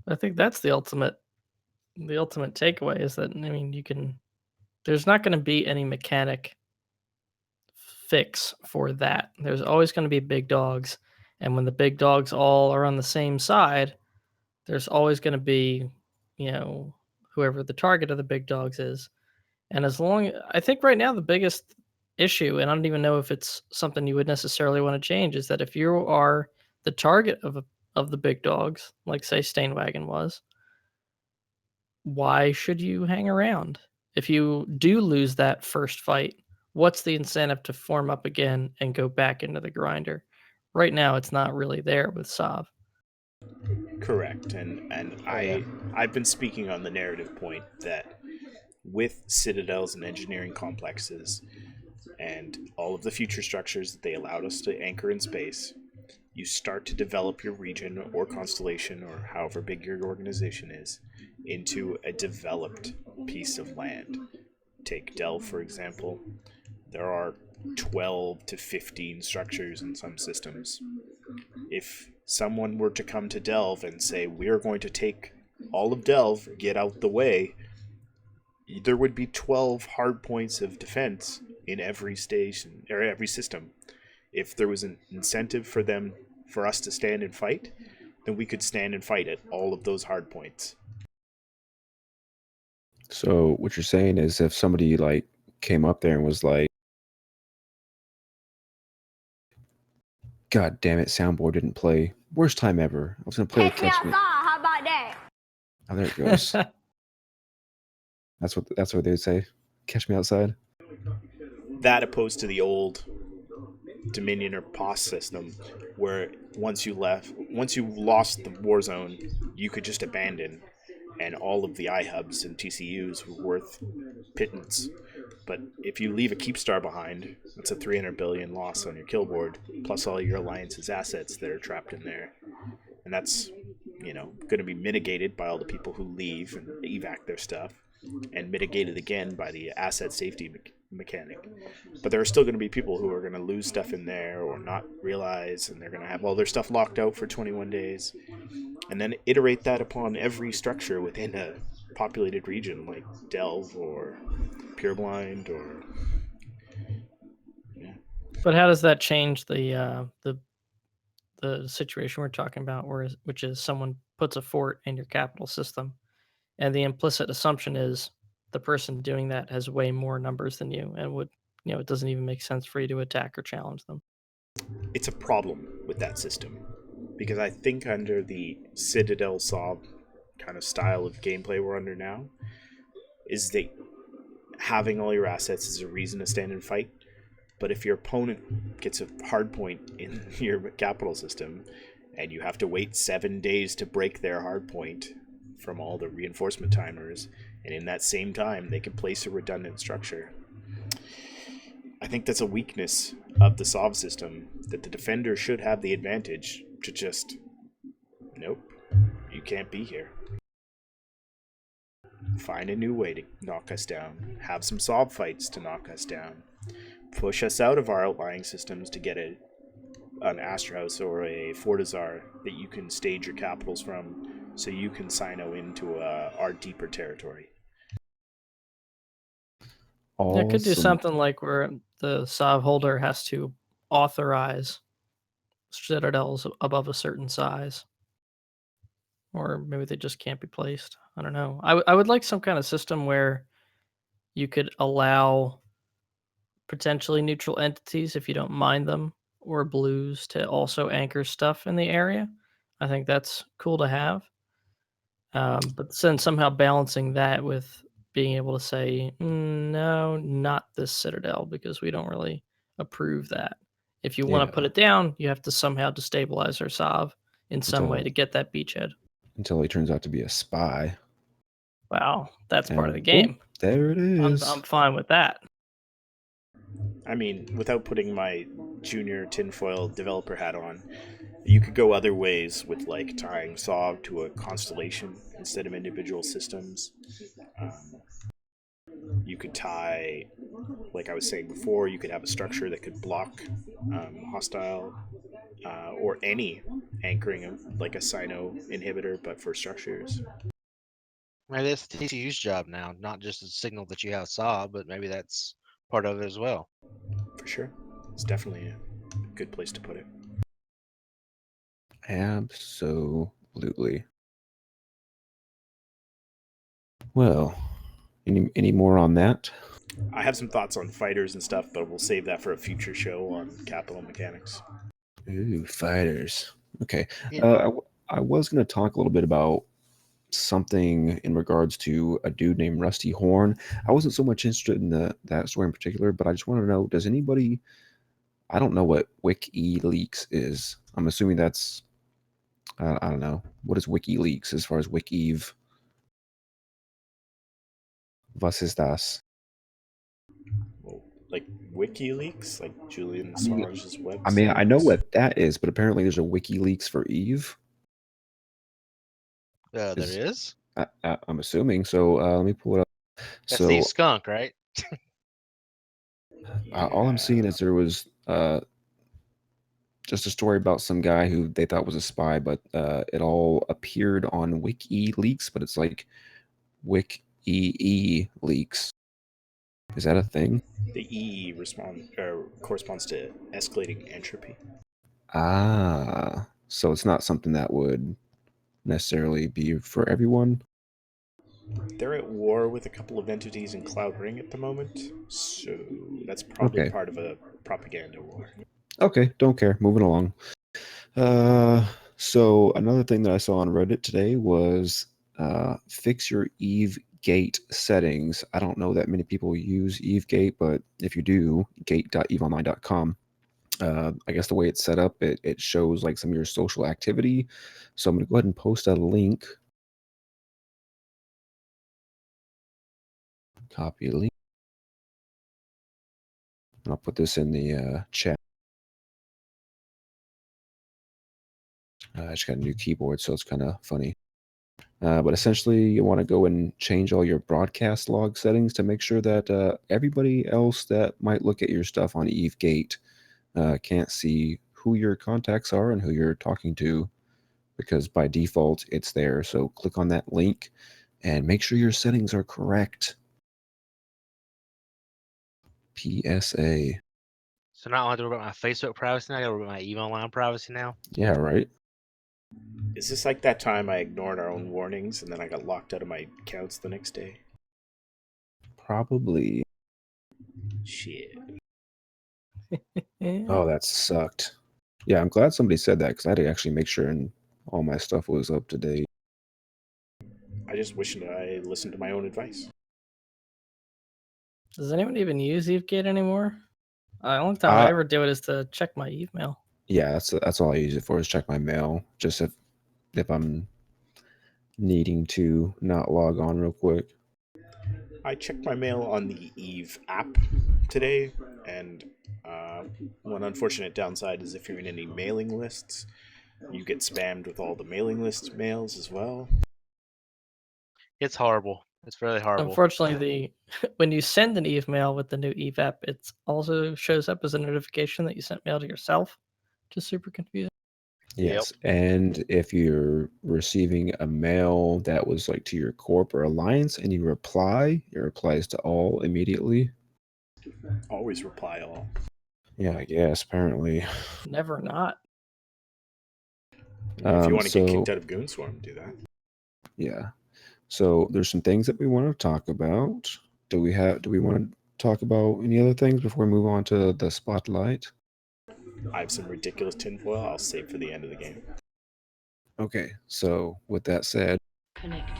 I think that's the ultimate takeaway is that, I mean, there's not going to be any mechanic fix for that. There's always going to be big dogs, and when the big dogs all are on the same side, there's always going to be, whoever the target of the big dogs is. And I think right now the biggest issue, and I don't even know if it's something you would necessarily want to change, is that if you are the target of the big dogs, like say Stainwagon was, why should you hang around? If you do lose that first fight, what's the incentive to form up again and go back into the grinder? Right now, it's not really there with Sov. Correct, and I've been speaking on the narrative point that with citadels and engineering complexes and all of the future structures that they allowed us to anchor in space, you start to develop your region or constellation or however big your organization is into a developed piece of land. Take Delve, for example. There are 12 to 15 structures in some systems. If someone were to come to Delve and say, we're going to take all of Delve, get out the way, there would be 12 hard points of defense in every station or every system. If there was an incentive for us to stand and fight, then we could stand and fight at all of those hard points. So what you're saying is if somebody like came up there and was like, God damn it, soundboard didn't play. Worst time ever. I was gonna play with Catch Me. How about that? Oh, there it goes. That's what they'd say. Catch me outside. That opposed to the old Dominion or POS system, where once you lost the war zone, you could just abandon, and all of the iHubs and TCUs were worth pittance. But if you leave a Keepstar behind, that's a 300 billion loss on your kill board, plus all your alliance's assets that are trapped in there, and that's going to be mitigated by all the people who leave and evac their stuff, and mitigated again by the asset safety mechanic. But there are still going to be people who are going to lose stuff in there or not realize, and they're going to have all their stuff locked out for 21 days, and then iterate that upon every structure within a populated region like Delve or Pureblind or But how does that change the situation we're talking about, which is someone puts a fort in your capital system, and the implicit assumption is the person doing that has way more numbers than you, and it doesn't even make sense for you to attack or challenge them. It's a problem with that system, because I think under the Citadel Sov kind of style of gameplay we're under now, is that having all your assets is a reason to stand and fight. But if your opponent gets a hard point in your capital system, and you have to wait 7 days to break their hard point from all the reinforcement timers, and in that same time they can place a redundant structure, I think that's a weakness of the Sov system, that the defender should have the advantage to just, nope, you can't be here. Find a new way to knock us down. Have some Sov fights to knock us down. Push us out of our outlying systems to get an Astrohouse or a Fortizar that you can stage your capitals from, so you can Sino into our deeper territory. Yeah, it could do something like where the Sov holder has to authorize citadels above a certain size. Or maybe they just can't be placed. I don't know. I would like some kind of system where you could allow potentially neutral entities, if you don't mind them, or blues to also anchor stuff in the area. I think that's cool to have. But then somehow balancing that with being able to say, no, not this Citadel, because we don't really approve that. If you want to put Yeah. it down, you have to somehow destabilize our Sov in some way Until- to get that beachhead. Until he turns out to be a spy. Wow, that's part of the And- game. oh, there it is. I'm fine with that. I mean, without putting my junior tinfoil developer hat on, you could go other ways with like tying Sov to a constellation instead of individual systems. You could tie, like I was saying before, you could have a structure that could block hostile or any anchoring of like a Sino inhibitor, but for structures. Maybe that's TCU's job now, not just a signal that you have SAW, but maybe that's part of it as well. For sure. It's definitely a good place to put it. Absolutely. Well, any more on that? I have some thoughts on fighters and stuff, but we'll save that for a future show on Capital Mechanics. Ooh, fighters. Okay. Yeah. I was going to talk a little bit about something in regards to a dude named Rusty Horn. I wasn't so much interested in that story in particular, but I just want to know, does anybody, I don't know what WikiLeaks is. I'm assuming that's, I don't know. What is WikiLeaks as far as WikiEve? Was ist das? Well, like WikiLeaks, like Julian I mean- Assange's website. I mean, I know what that is, but apparently there's a WikiLeaks for Eve. There Is- is. I'm assuming. So let me pull it up. That's So the skunk, right? all I'm seeing is there was just a story about some guy who they thought was a spy, but it all appeared on WikiLeaks, but it's like Wiki leaks. Is that a thing? The E corresponds to escalating entropy. Ah, so it's not something that would necessarily be for everyone. They're at war with a couple of entities in Cloud Ring at the moment, so that's probably Okay. part of a propaganda war. Okay, don't care. Moving along. So another thing that I saw on Reddit today was fix your Eve Gate settings. I don't know that many people use Eve Gate, but if you do, gate.eveonline.com. I guess the way it's set up, it shows like some of your social activity. So I'm going to go ahead and post a link. Copy link. And I'll put this in the chat. I just got a new keyboard, so it's kind of funny. But essentially, you want to go and change all your broadcast log settings to make sure that everybody else that might look at your stuff on Eve Gate can't see who your contacts are and who you're talking to, because by default, it's there. So click on that link and make sure your settings are correct. PSA. So not only do I worry about my Facebook privacy now, I got to worry about my email line privacy now. Yeah, right? Is this like that time I ignored our own warnings and then I got locked out of my accounts the next day? Probably. Shit. Oh, that sucked. Yeah, I'm glad somebody said that because I had to actually make sure and all my stuff was up to date. I just wish that I listened to my own advice. Does anyone even use EveGate anymore? The only time I Uh, ever do it is to check my email. Yeah, that's all I use it for is check my mail. Just if I'm needing to not log on real quick. I checked my mail on the Eve app today, and one unfortunate downside is if you're in any mailing lists, you get spammed with all the mailing list mails as well. It's horrible. It's really horrible. Unfortunately, when you send an Eve mail with the new Eve app, it also shows up as a notification that you sent mail to yourself, which is super confusing. Yes, and if you're receiving a mail that was like to your corp or alliance and you reply, it replies to all immediately. Always reply all. Yeah, I guess apparently. Never not. If you want to so- get kicked out of Goonswarm, do that. Yeah. So there's some things that we want to talk about. Do we want to talk about any other things before we move on to the spotlight? I have some ridiculous tinfoil I'll save for the end of the game. Okay, so with that said, Connecting.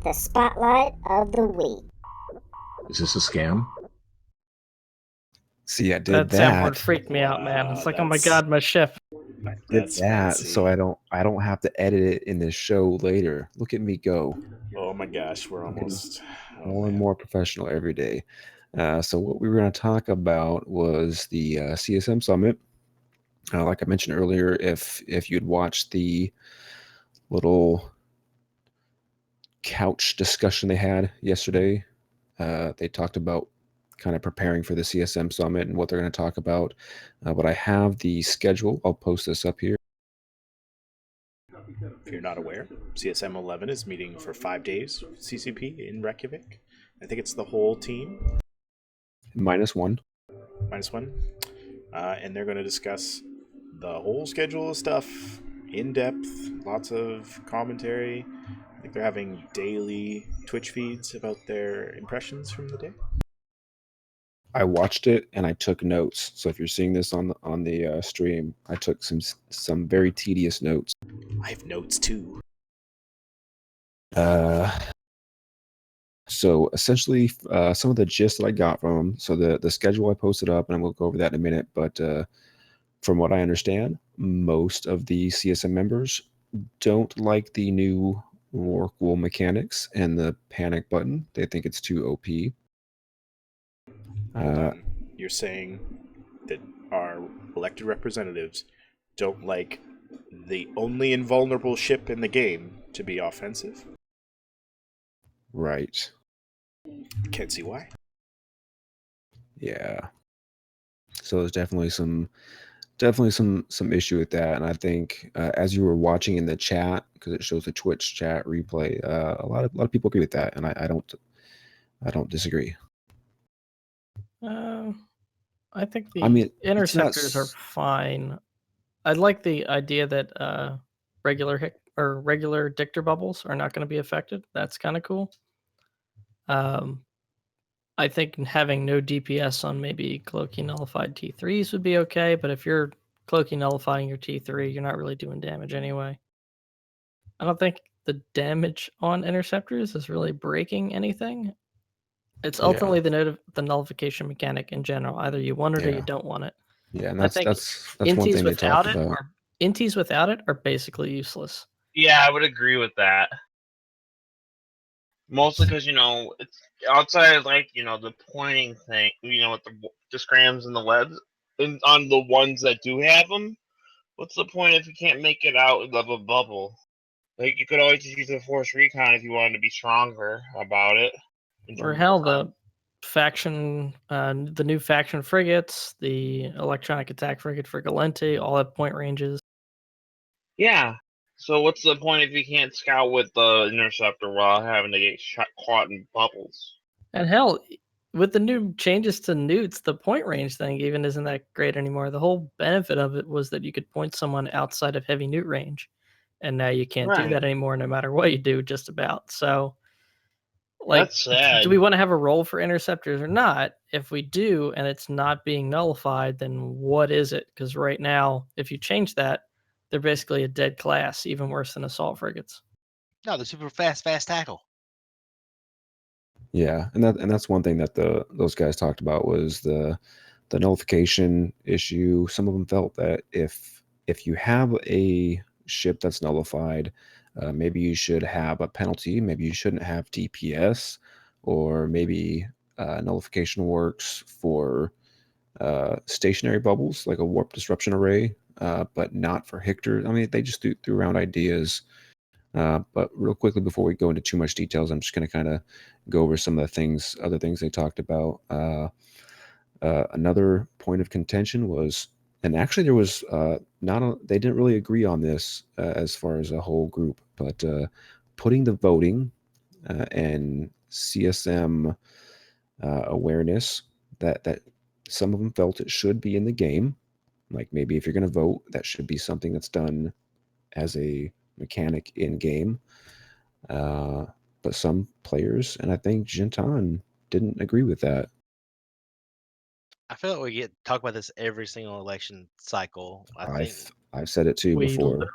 the spotlight of the week. Is this a scam? See, I did That soundboard that. freaked me out, man. It's Wow, like, oh my that's- god, my ship. Did That's that fancy. so I don't have to edit it in the show later. Look at me go. Oh my gosh, we're almost More and more professional every day. So what we were going to talk about was the CSM Summit. Like I mentioned earlier, if you'd watched the little couch discussion they had yesterday, they talked about kind of preparing for the CSM Summit and what they're going to talk about. But I have the schedule. I'll post this up here. If you're not aware, CSM 11 is meeting for 5 days with CCP in Reykjavik. I think it's the whole team, -1. -1. And they're going to discuss the whole schedule of stuff in depth, lots of commentary. I think they're having daily Twitch feeds about their impressions from the day. I watched it and I took notes. So if you're seeing this on the stream, I took some very tedious notes. I have notes too. So essentially, some of the gist that I got from them. So the schedule I posted up, and we'll go over that in a minute. But from what I understand, most of the CSM members don't like the new Rorqual mechanics and the panic button. They think it's too OP. You're saying that our elected representatives don't like the only invulnerable ship in the game to be offensive? Right. Can't see why. Yeah. So there's definitely some issue with that, and I think as you were watching in the chat, because it shows the Twitch chat replay, a lot of people agree with that, and I don't disagree. I think the I mean, interceptors are fine. I like the idea that regular Dictor bubbles are not going to be affected. That's kind of cool. I think having no DPS on maybe cloaking nullified T3s would be okay, but if you're cloaking nullifying your T3, you're not really doing damage anyway. I don't think the damage on interceptors is really breaking anything. It's ultimately the nullification mechanic in general. Either you want it or you don't want it. Yeah, and I that's think that's one inties thing they without talked about. Inties without it are basically useless. Yeah, I would agree with that. Mostly because, it's outside of, the pointing thing, with the scrams and the webs, and on the ones that do have them, what's the point if you can't make it out of a bubble? Like, you could always just use a force recon if you wanted to be stronger about it. Or hell, the new faction frigates, the electronic attack frigate for Galenti, all have point ranges. Yeah. So what's the point if you can't scout with the interceptor while having to get caught in bubbles? And hell, with the new changes to newts, the point range thing even isn't that great anymore. The whole benefit of it was that you could point someone outside of heavy newt range. And now you can't do that anymore no matter what you do, just about. So, that's sad. Do we want to have a role for interceptors or not? If we do, and it's not being nullified, then what is it? Because right now, if you change that, they're basically a dead class, even worse than assault frigates. No, they're super fast tackle. Yeah, and that's one thing that those guys talked about was the nullification issue. Some of them felt that if you have a ship that's nullified, maybe you should have a penalty. Maybe you shouldn't have DPS, or maybe nullification works for stationary bubbles like a warp disruption array, but not for Hictor. I mean, they just threw around ideas. But real quickly, before we go into too much details, I'm just going to kind of go over some of the other things they talked about. Another point of contention was, and actually there was they didn't really agree on this as far as a whole group, but putting the voting and CSM awareness, that some of them felt it should be in the game. Like maybe if you're going to vote, that should be something that's done as a mechanic in game. But some players, and I think Jintan, didn't agree with that. I feel like we talk about this every single election cycle. I've said it too before.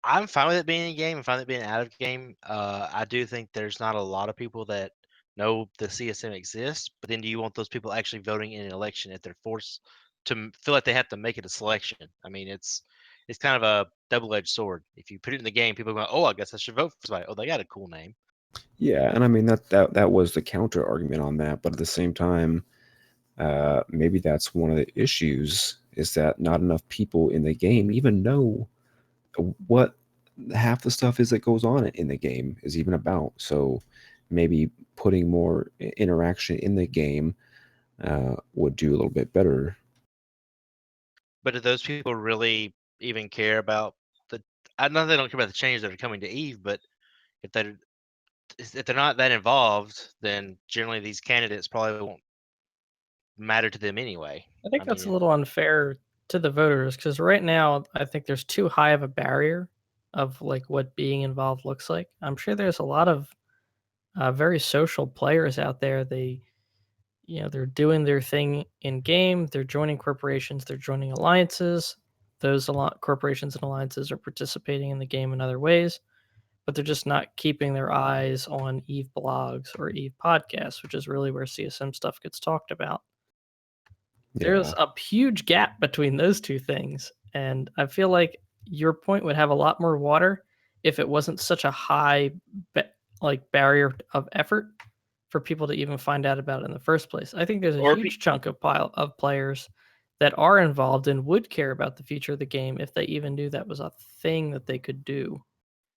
I'm fine with it being in game. I'm fine with it being out of game. I do think there's not a lot of people that know the CSM exists, but then do you want those people actually voting in an election if they're forced to feel like they have to make it a selection? I mean, it's kind of a double-edged sword. If you put it in the game, people go, "Oh, I guess I should vote for somebody. Oh, they got a cool name." Yeah, and I mean that was the counter argument on that, but at the same time, maybe that's one of the issues is that not enough people in the game even know what half the stuff is that goes on in the game is even about. So maybe putting more interaction in the game would do a little bit better. But do those people really even care about the? I know they don't care about the changes that are coming to Eve, but if they're not that involved, then generally these candidates probably won't matter to them anyway. I think I that's a mean, little unfair to the voters because right now I think there's too high of a barrier of like what being involved looks like. I'm sure there's a lot of very social players out there. They're doing their thing in game. They're joining corporations. They're joining alliances. Those corporations and alliances are participating in the game in other ways, but they're just not keeping their eyes on Eve blogs or Eve podcasts, which is really where CSM stuff gets talked about. There's Yeah, a huge gap between those two things, and I feel like your point would have a lot more water if it wasn't such a high barrier of effort for people to even find out about it in the first place. I think there's a Or huge chunk of players that are involved and would care about the future of the game if they even knew that was a thing that they could do.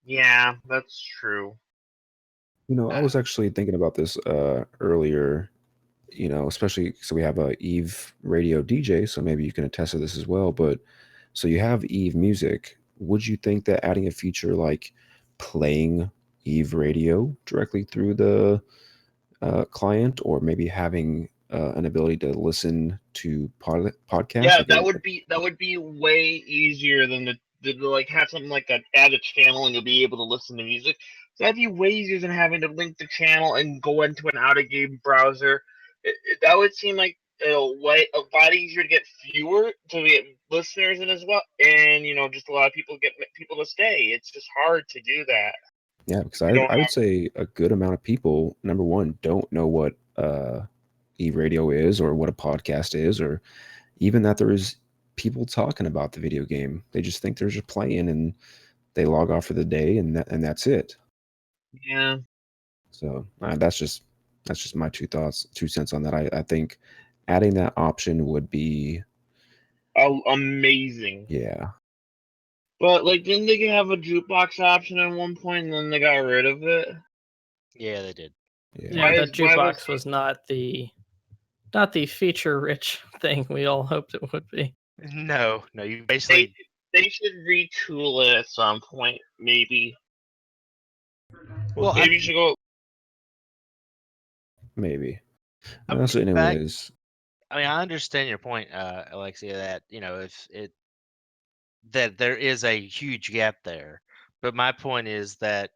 yeah, that's true. I was actually thinking about this earlier. Especially so we have a Eve radio DJ, so maybe you can attest to this as well. But so you have Eve music. Would you think that adding a feature like playing Eve radio directly through the client, or maybe having an ability to listen to podcasts? Yeah, Like that would be way easier than to like have something like that, add a channel and you'll be able to listen to music. So that'd be way easier than having to link the channel and go into an out of game browser. That would seem like a lot easier to get to get listeners in as well, and just a lot of people get people to stay. It's just hard to do that. Yeah, because You don't I have would say a good amount of people, number one, don't know what Eve radio is or what a podcast is, or even that there is people talking about the video game. They just think they're just playing and they log off for the day and that's it. yeah. So that's just my 2 cents on that. I think adding that option would be Amazing. yeah. But like, didn't they have a jukebox option at one point, and then they got rid of it? yeah, they did. Yeah. Yeah, that jukebox was not the feature rich thing we all hoped it would be. No, you basically They should retool it at some point, maybe. Well, Maybe you should go. Maybe. I'm So anyways, I mean, I understand your point, Alexia, that that there is a huge gap there. But my point is that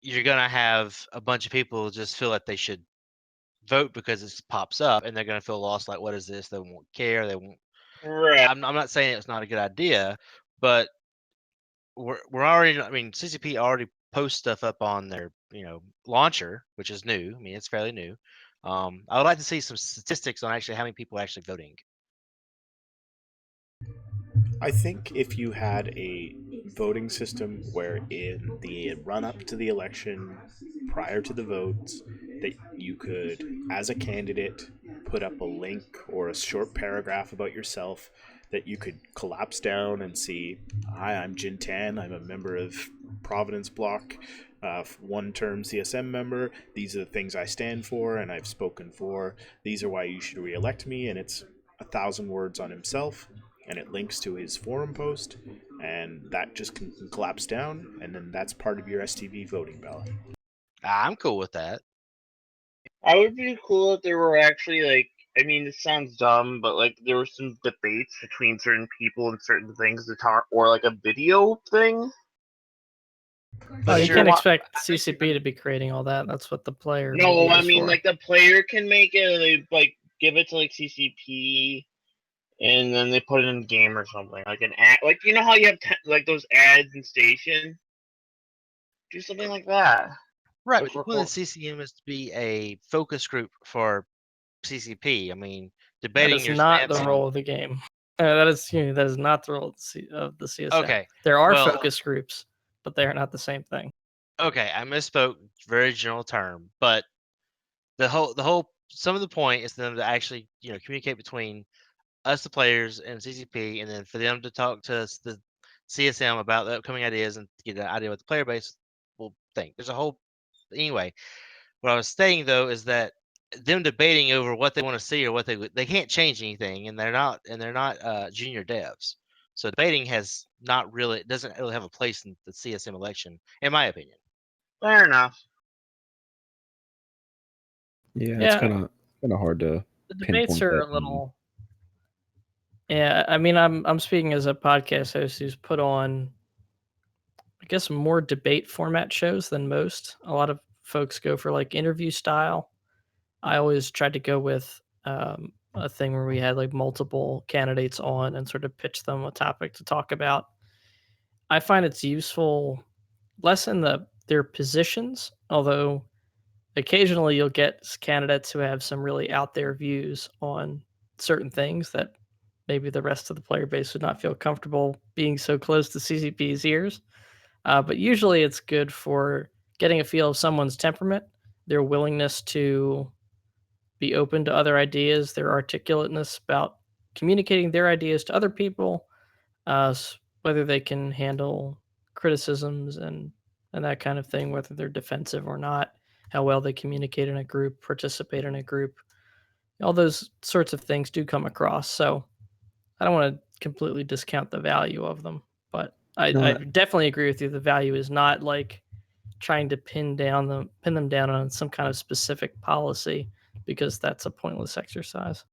you're gonna have a bunch of people just feel like they should vote because it pops up, and they're gonna feel lost. Like, what is this? They won't care. They won't. Right. I'm not saying it's not a good idea, but we're already. I mean, CCP already posts stuff up on their launcher, which is new. I mean, it's fairly new. I would like to see some statistics on actually how many people are actually voting. I think if you had a voting system where in the run up to the election, prior to the votes, that you could, as a candidate, put up a link or a short paragraph about yourself that you could collapse down and see, hi, I'm Jin Tan, I'm a member of Providence Block, one-term CSM member, these are the things I stand for and I've spoken for, these are why you should re-elect me, and it's 1,000 words on himself, and it links to his forum post, and that just can collapse down, and then that's part of your STV voting ballot. I'm cool with that. I would be cool if there were actually like. I mean, it sounds dumb, but like there were some debates between certain people and certain things to talk, or like a video thing. But you sure. can't expect CCP to be creating all that. That's what the player. No, media I is mean for. like the player can make it, and they like give it to like CCP, and then they put it in the game or something, like an ad. Like, you know how you have like those ads in Station? Do something like that. Right, Like but the point of CCM is to be a focus group for CCP. I mean, That debating is your not stance the on- role of the game. That is not the role of the CSM. Okay, There are well- focus groups, but they are not the same thing. Okay, I misspoke. Very general term, but the whole some of the point is for them to actually communicate between us, the players, and CCP, and then for them to talk to us, the CSM, about the upcoming ideas and get an idea what the player base will think. There's a whole anyway. What I was saying though is that them debating over what they want to see or what they can't change anything, and they're not junior devs. So debating doesn't really have a place in the CSM election, in my opinion. Fair enough. Yeah, Yeah. it's kind of hard to The debates pinpoint are that a little. Yeah, I mean, I'm speaking as a podcast host who's put on, I guess, more debate format shows than most. A lot of folks go for like interview style. I always tried to go with a thing where we had like multiple candidates on and sort of pitch them a topic to talk about. I find it's useful less in their positions, although occasionally you'll get candidates who have some really out there views on certain things that maybe the rest of the player base would not feel comfortable being so close to CCP's ears. But usually it's good for getting a feel of someone's temperament, their willingness to be open to other ideas, their articulateness about communicating their ideas to other people, whether they can handle criticisms and that kind of thing, whether they're defensive or not, how well they communicate in a group, participate in a group. All those sorts of things do come across. So I don't want to completely discount the value of them, but I definitely agree with you. The value is not like trying to pin them down on some kind of specific policy, because that's a pointless exercise.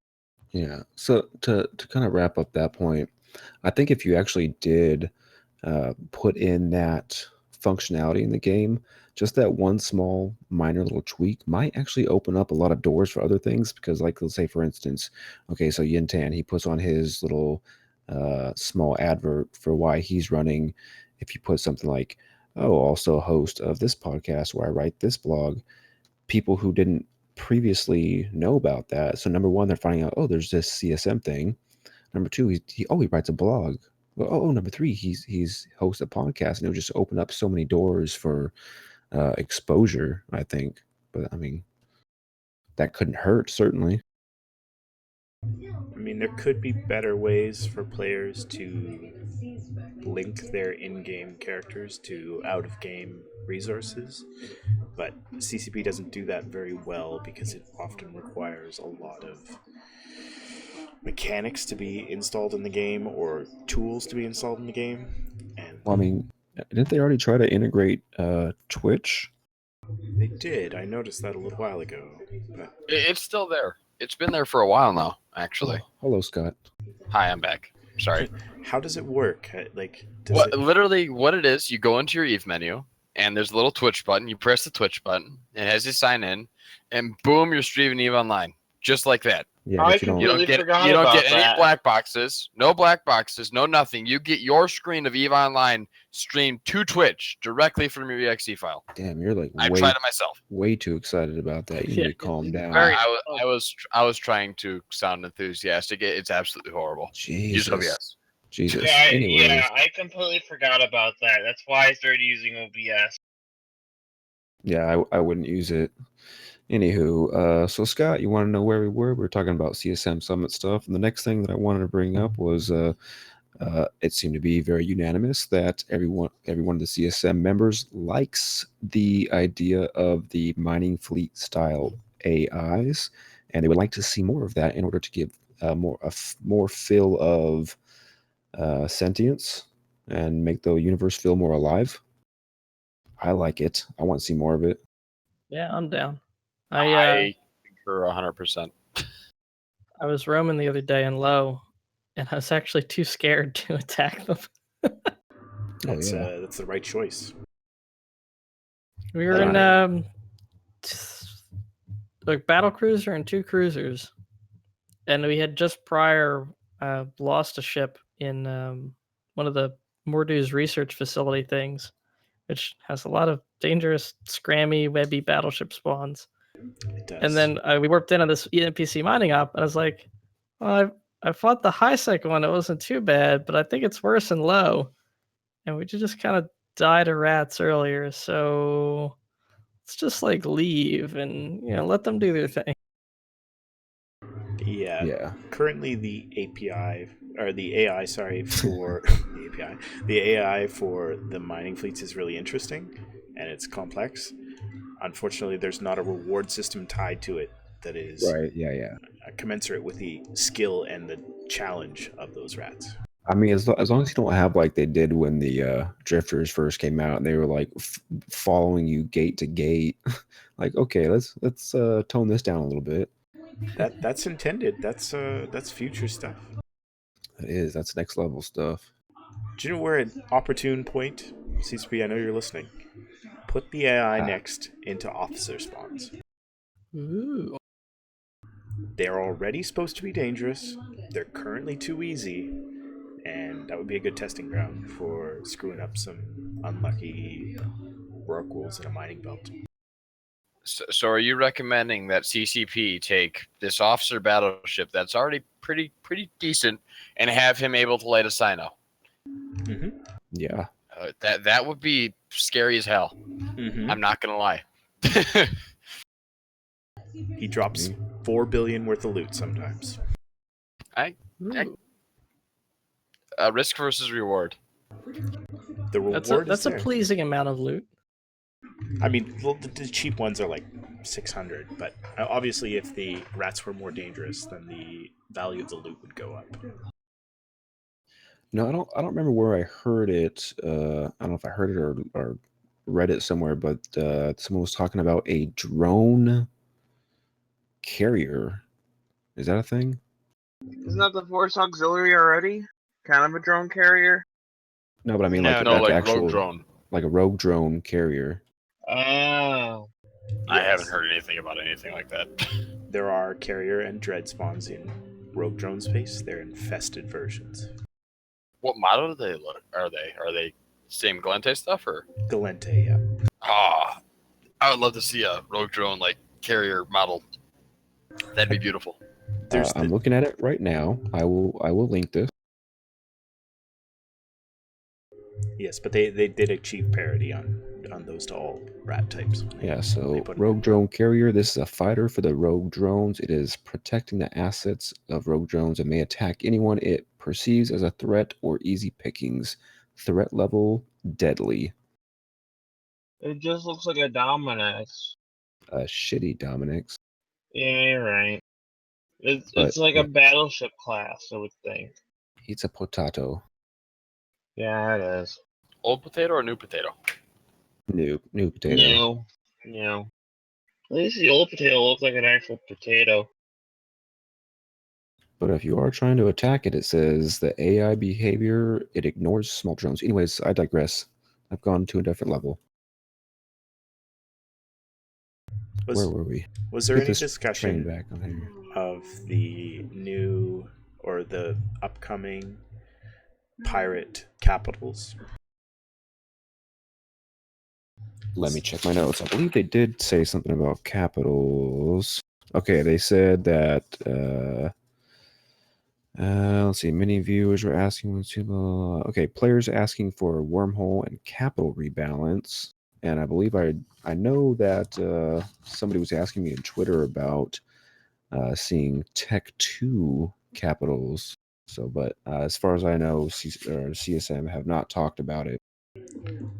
Yeah. So to kind of wrap up that point, I think if you actually did put in that functionality in the game, just that one small minor little tweak might actually open up a lot of doors for other things. Because, like, let's say for instance, okay, so Yintan, he puts on his little small advert for why he's running. If you put something like, oh, also host of this podcast where I write this blog, people who didn't previously know about that. So number one, they're finding out, oh, there's this CSM thing. Number two, he writes a blog. Well, number three, he's hosts a podcast, and it'll just open up so many doors for exposure, I think. But I mean, that couldn't hurt, certainly. I mean, there could be better ways for players to link their in-game characters to out-of-game resources, but CCP doesn't do that very well because it often requires a lot of mechanics to be installed in the game or tools to be installed in the game. And Well, I mean, didn't they already try to integrate Twitch? they did. I noticed that a little while ago. But It's still there. It's been there for a while now, actually. Oh, hello, Scott. Hi, I'm back. Sorry. how does it work? Like, does What it... literally what it is, you go into your Eve menu and there's a little Twitch button. You press the Twitch button. It has you sign in, and boom, you're streaming Eve Online, just like that. Yeah, I but you don't. You completely don't get forgot you don't about get any that. black boxes, no black boxes, no nothing. You get your screen of Eve Online streamed to Twitch directly from your exe file. Damn, you're like I've way tried it myself. way too excited about that. You Yeah, need to calm down. very- I was trying to sound enthusiastic. It's absolutely horrible. Use Jesus. OBS. Jesus. Yeah, Anyways, I completely forgot about that. That's why I started using OBS. yeah, I wouldn't use it. Anywho, so Scott, you want to know where we were? We were talking about CSM Summit stuff, and the next thing that I wanted to bring up was it seemed to be very unanimous that every one of the CSM members likes the idea of the mining fleet style AIs, and they would like to see more of that in order to give more feel of sentience and make the universe feel more alive. I like it. I want to see more of it. Yeah, I'm down. I concur 100%. I was roaming the other day in low, and I was actually too scared to attack them. That's the right choice. We were in like battle cruiser and 2 cruisers, and we had just prior lost a ship in one of the Mordau's research facility things, which has a lot of dangerous, scrammy, webby battleship spawns. It does. And then we warped in on this NPC mining op, and I was like, well, I fought the high cycle one. It wasn't too bad, but I think it's worse in low. And we just kind of died to rats earlier, so let's just like leave and let them do their thing. Yeah. Currently, the API or the AI, sorry, for the API, the AI for the mining fleets is really interesting, and it's complex. Unfortunately, there's not a reward system tied to it that is Right. Yeah. commensurate with the skill and the challenge of those rats. I mean, as long as you don't have like they did when the drifters first came out, and they were like following you gate to gate. Like, okay, let's tone this down a little bit. That's intended. That's future stuff. That's next level stuff. Do you know we're at opportune point? CCP, I know you're listening. Put the AI next into officer spawns. Ooh. They're already supposed to be dangerous. They're currently too easy. And that would be a good testing ground for screwing up some unlucky rorquals in a mining belt. So are you recommending that CCP take this officer battleship that's already pretty decent and have him able to light a Sino? Mm-hmm. Yeah. That would be scary as hell. Mm-hmm. I'm not gonna lie. He drops 4 billion worth of loot sometimes. Risk versus reward. The reward That's is a there. pleasing amount of loot. I mean, the cheap ones are like 600, but obviously if the rats were more dangerous, then the value of the loot would go up. No, I don't remember where I heard it. I don't know if I heard it or read it somewhere, but someone was talking about a drone carrier. Is that a thing? Isn't that the Force Auxiliary already? Kind of a drone carrier? No, but I mean No, like No, like actual rogue drone. like a rogue drone carrier. Oh. I haven't Yes. heard anything about anything like that. There are carrier and dread spawns in Rogue Drone space. They're infested versions. What model do they look? Are they same Galente stuff or? Galente, yeah. Ah, I would love to see a rogue drone like carrier model. That'd be beautiful. I'm looking at it right now. I will link this. Yes, but they did achieve parity on those to all rat types. Yeah, so rogue drone carrier. This is a fighter for the rogue drones. It is protecting the assets of rogue drones and may attack anyone it perceives as a threat or easy pickings. Threat level deadly. It just looks like a Dominix. A shitty Dominix. Yeah, you're right. It's But, like yeah. a battleship class, I would think. It's a potato. Yeah, it is. Old potato or new potato? New potato. No. At least the old potato looks like an actual potato. But if you are trying to attack it, it says the AI behavior, it ignores small drones. Anyways, I digress. I've gone to a different level. Where were we? Was there Get any this discussion train back on here. of the new or the upcoming pirate capitals? Let me check my notes. I believe they did say something about capitals. Okay, they said that let's see, many viewers were asking okay, players asking for wormhole and capital rebalance. And I believe I know that somebody was asking me on Twitter about seeing Tech 2 capitals. So, but as far as I know, CSM have not talked about it.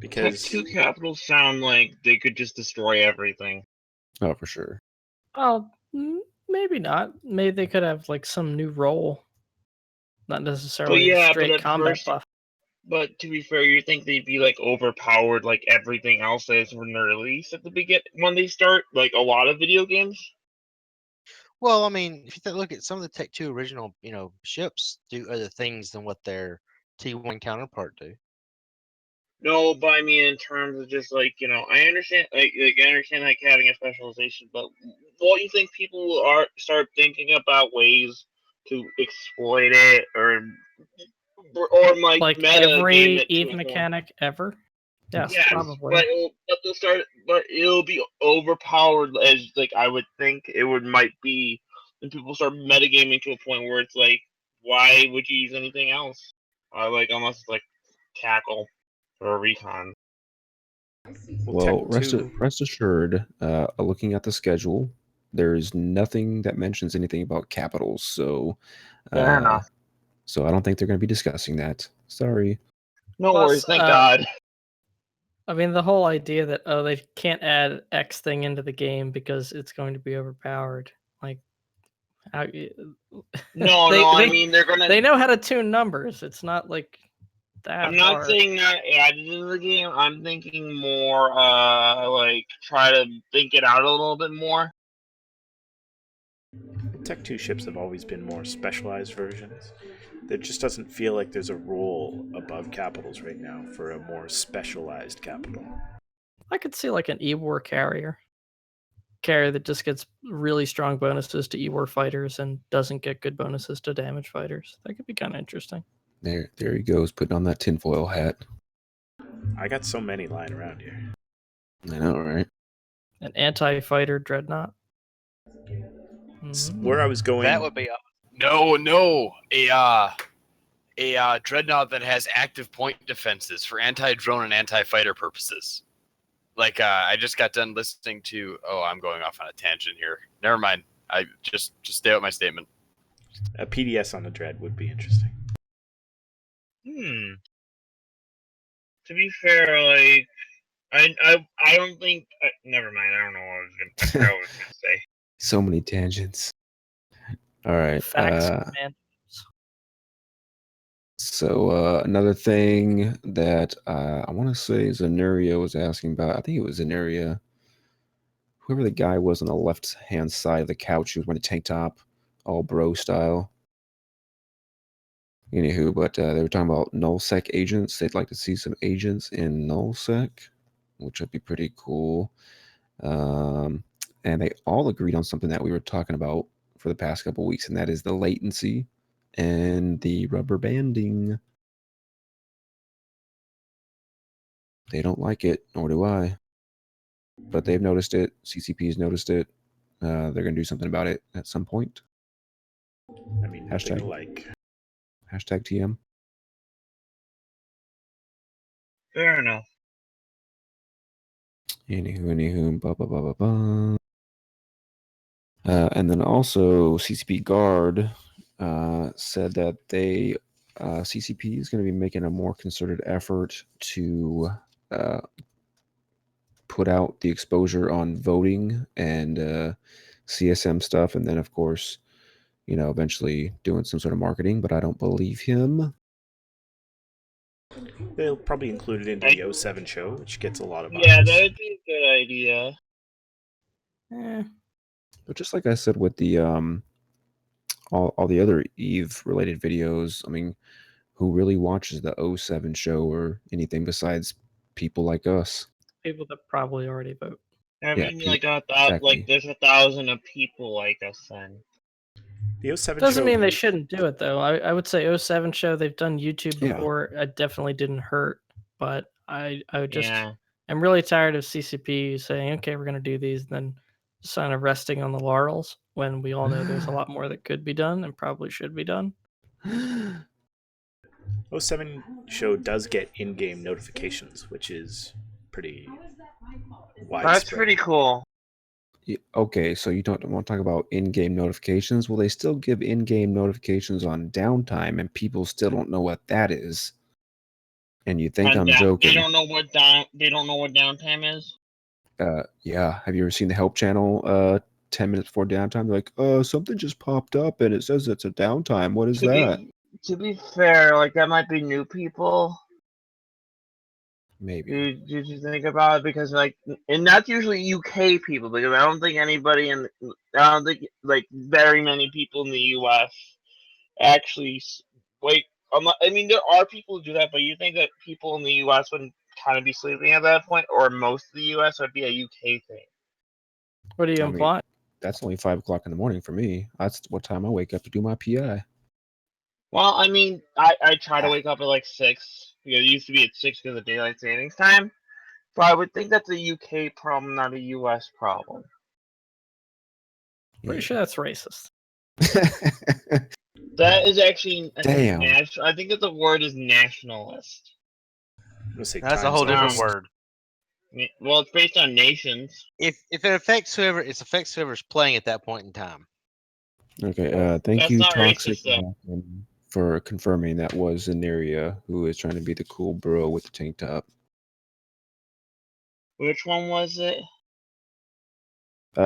Tech 2 capitals sound like they could just destroy everything. Oh, for sure. Oh, maybe not. Maybe they could have like some new role, not necessarily straight combat buff. But to be fair, you think they'd be like overpowered like everything else that is when they're released at the beginning when they start, like a lot of video games? Well, I mean, if you look at some of the Tech 2 original, ships do other things than what their T1 counterpart do. No, but I mean in terms of just like, I understand like I understand like having a specialization, but what do you think people start thinking about ways to exploit it or like meta game every it to Eve a point. mechanic ever. Yes, Yes, probably. but it'll be overpowered as like I would think it might be when people start metagaming to a point where it's like, why would you use anything else? Like unless it's like tackle or a recon. Well, Tech 2 rest assured, looking at the schedule, there's nothing that mentions anything about capitals. So, Fair enough. so I don't think they're going to be discussing that. Sorry. No Plus, worries, thank God. I mean, the whole idea that they can't add X thing into the game because it's going to be overpowered. Like, No, I mean they're gonna. They know how to tune numbers. It's not like that. I'm not hard. saying not added into the game. I'm thinking more, like try to think it out a little bit more. Tech 2 ships have always been more specialized versions. There just doesn't feel like there's a role above capitals right now for a more specialized capital. I could see like an E-War carrier that just gets really strong bonuses to E-War fighters and doesn't get good bonuses to damage fighters. That could be kind of interesting. There he goes, putting on that tinfoil hat. I got so many lying around here. I know, right? An anti-fighter dreadnought. Where I was going. That would be no a dreadnought that has active point defenses for anti-drone and anti-fighter purposes. Like I just got done listening to. Oh, I'm going off on a tangent here. Never mind. I just stay with my statement. A PDS on the Dread would be interesting. To be fair, like I don't think. Never mind. I don't know what I was gonna say. So many tangents. All right. Facts, man. So another thing that I want to say Zenuria was asking about. I think it was Zenuria. Whoever the guy was on the left-hand side of the couch, who was wearing a tank top, all bro style. Anywho, but they were talking about nullsec agents. They'd like to see some agents in nullsec, which would be pretty cool. And they all agreed on something that we were talking about for the past couple of weeks, and that is the latency and the rubber banding. They don't like it, nor do I. But they've noticed it. CCP's noticed it. They're going to do something about it at some point. I mean, Hashtag. like. Hashtag TM. Fair enough. Anywho, blah, blah, blah, blah, blah. And then also CCP Guard said that CCP is going to be making a more concerted effort to put out the exposure on voting and CSM stuff, and then of course, eventually doing some sort of marketing. But I don't believe him. They'll probably include it into the 07 show, which gets a lot of Yeah, eyes. that would be a good idea. But just like I said with the all the other Eve related videos, I mean, who really watches the 07 show or anything besides people like us? People that probably already vote. I mean, like exactly. there's 1,000 of people like us then. The 07 Doesn't show mean they shouldn't do it though. I would say 07 show, they've done YouTube Yeah. before. It definitely didn't hurt, but I would just Yeah. I'm really tired of CCP saying, okay, we're gonna do these, and then just kind of resting on the laurels when we all know there's a lot more that could be done and probably should be done. 07 show does get in-game notifications, which is pretty widespread. That's pretty cool. Okay, so you don't want to talk about in-game notifications? Well, they still give in-game notifications on downtime, and people still don't know what that is. And you think I'm joking? They don't know what downtime is. Yeah. Have you ever seen the help channel? 10 minutes before downtime, they're like, something just popped up, and it says it's a downtime. What is that? To be fair, like that might be new people. Maybe. Did you think about it? Because and that's usually UK people, because I don't think like very many people in the US actually wait. I mean, there are people who do that, but you think that people in the US would kind of be sleeping at that point, or most of the US would be a UK thing? What do you imply? that's only 5 o'clock in the morning for me. That's what time I wake up to do my PI. Well, I mean, I try to wake up at like 6. It used to be at 6 because of daylight savings time. But I would think that's a UK problem, not a US problem. Pretty sure that's racist. That is actually, Damn. I think that the word is nationalist. I'm gonna say That's a time whole different zones. word. Well, it's based on nations. If it affects whoever's playing at that point in time. Okay, thank That's you, not Toxic, racist, though. for confirming that was Zeneria, who is trying to be the cool bro with the tank top. Which one was it?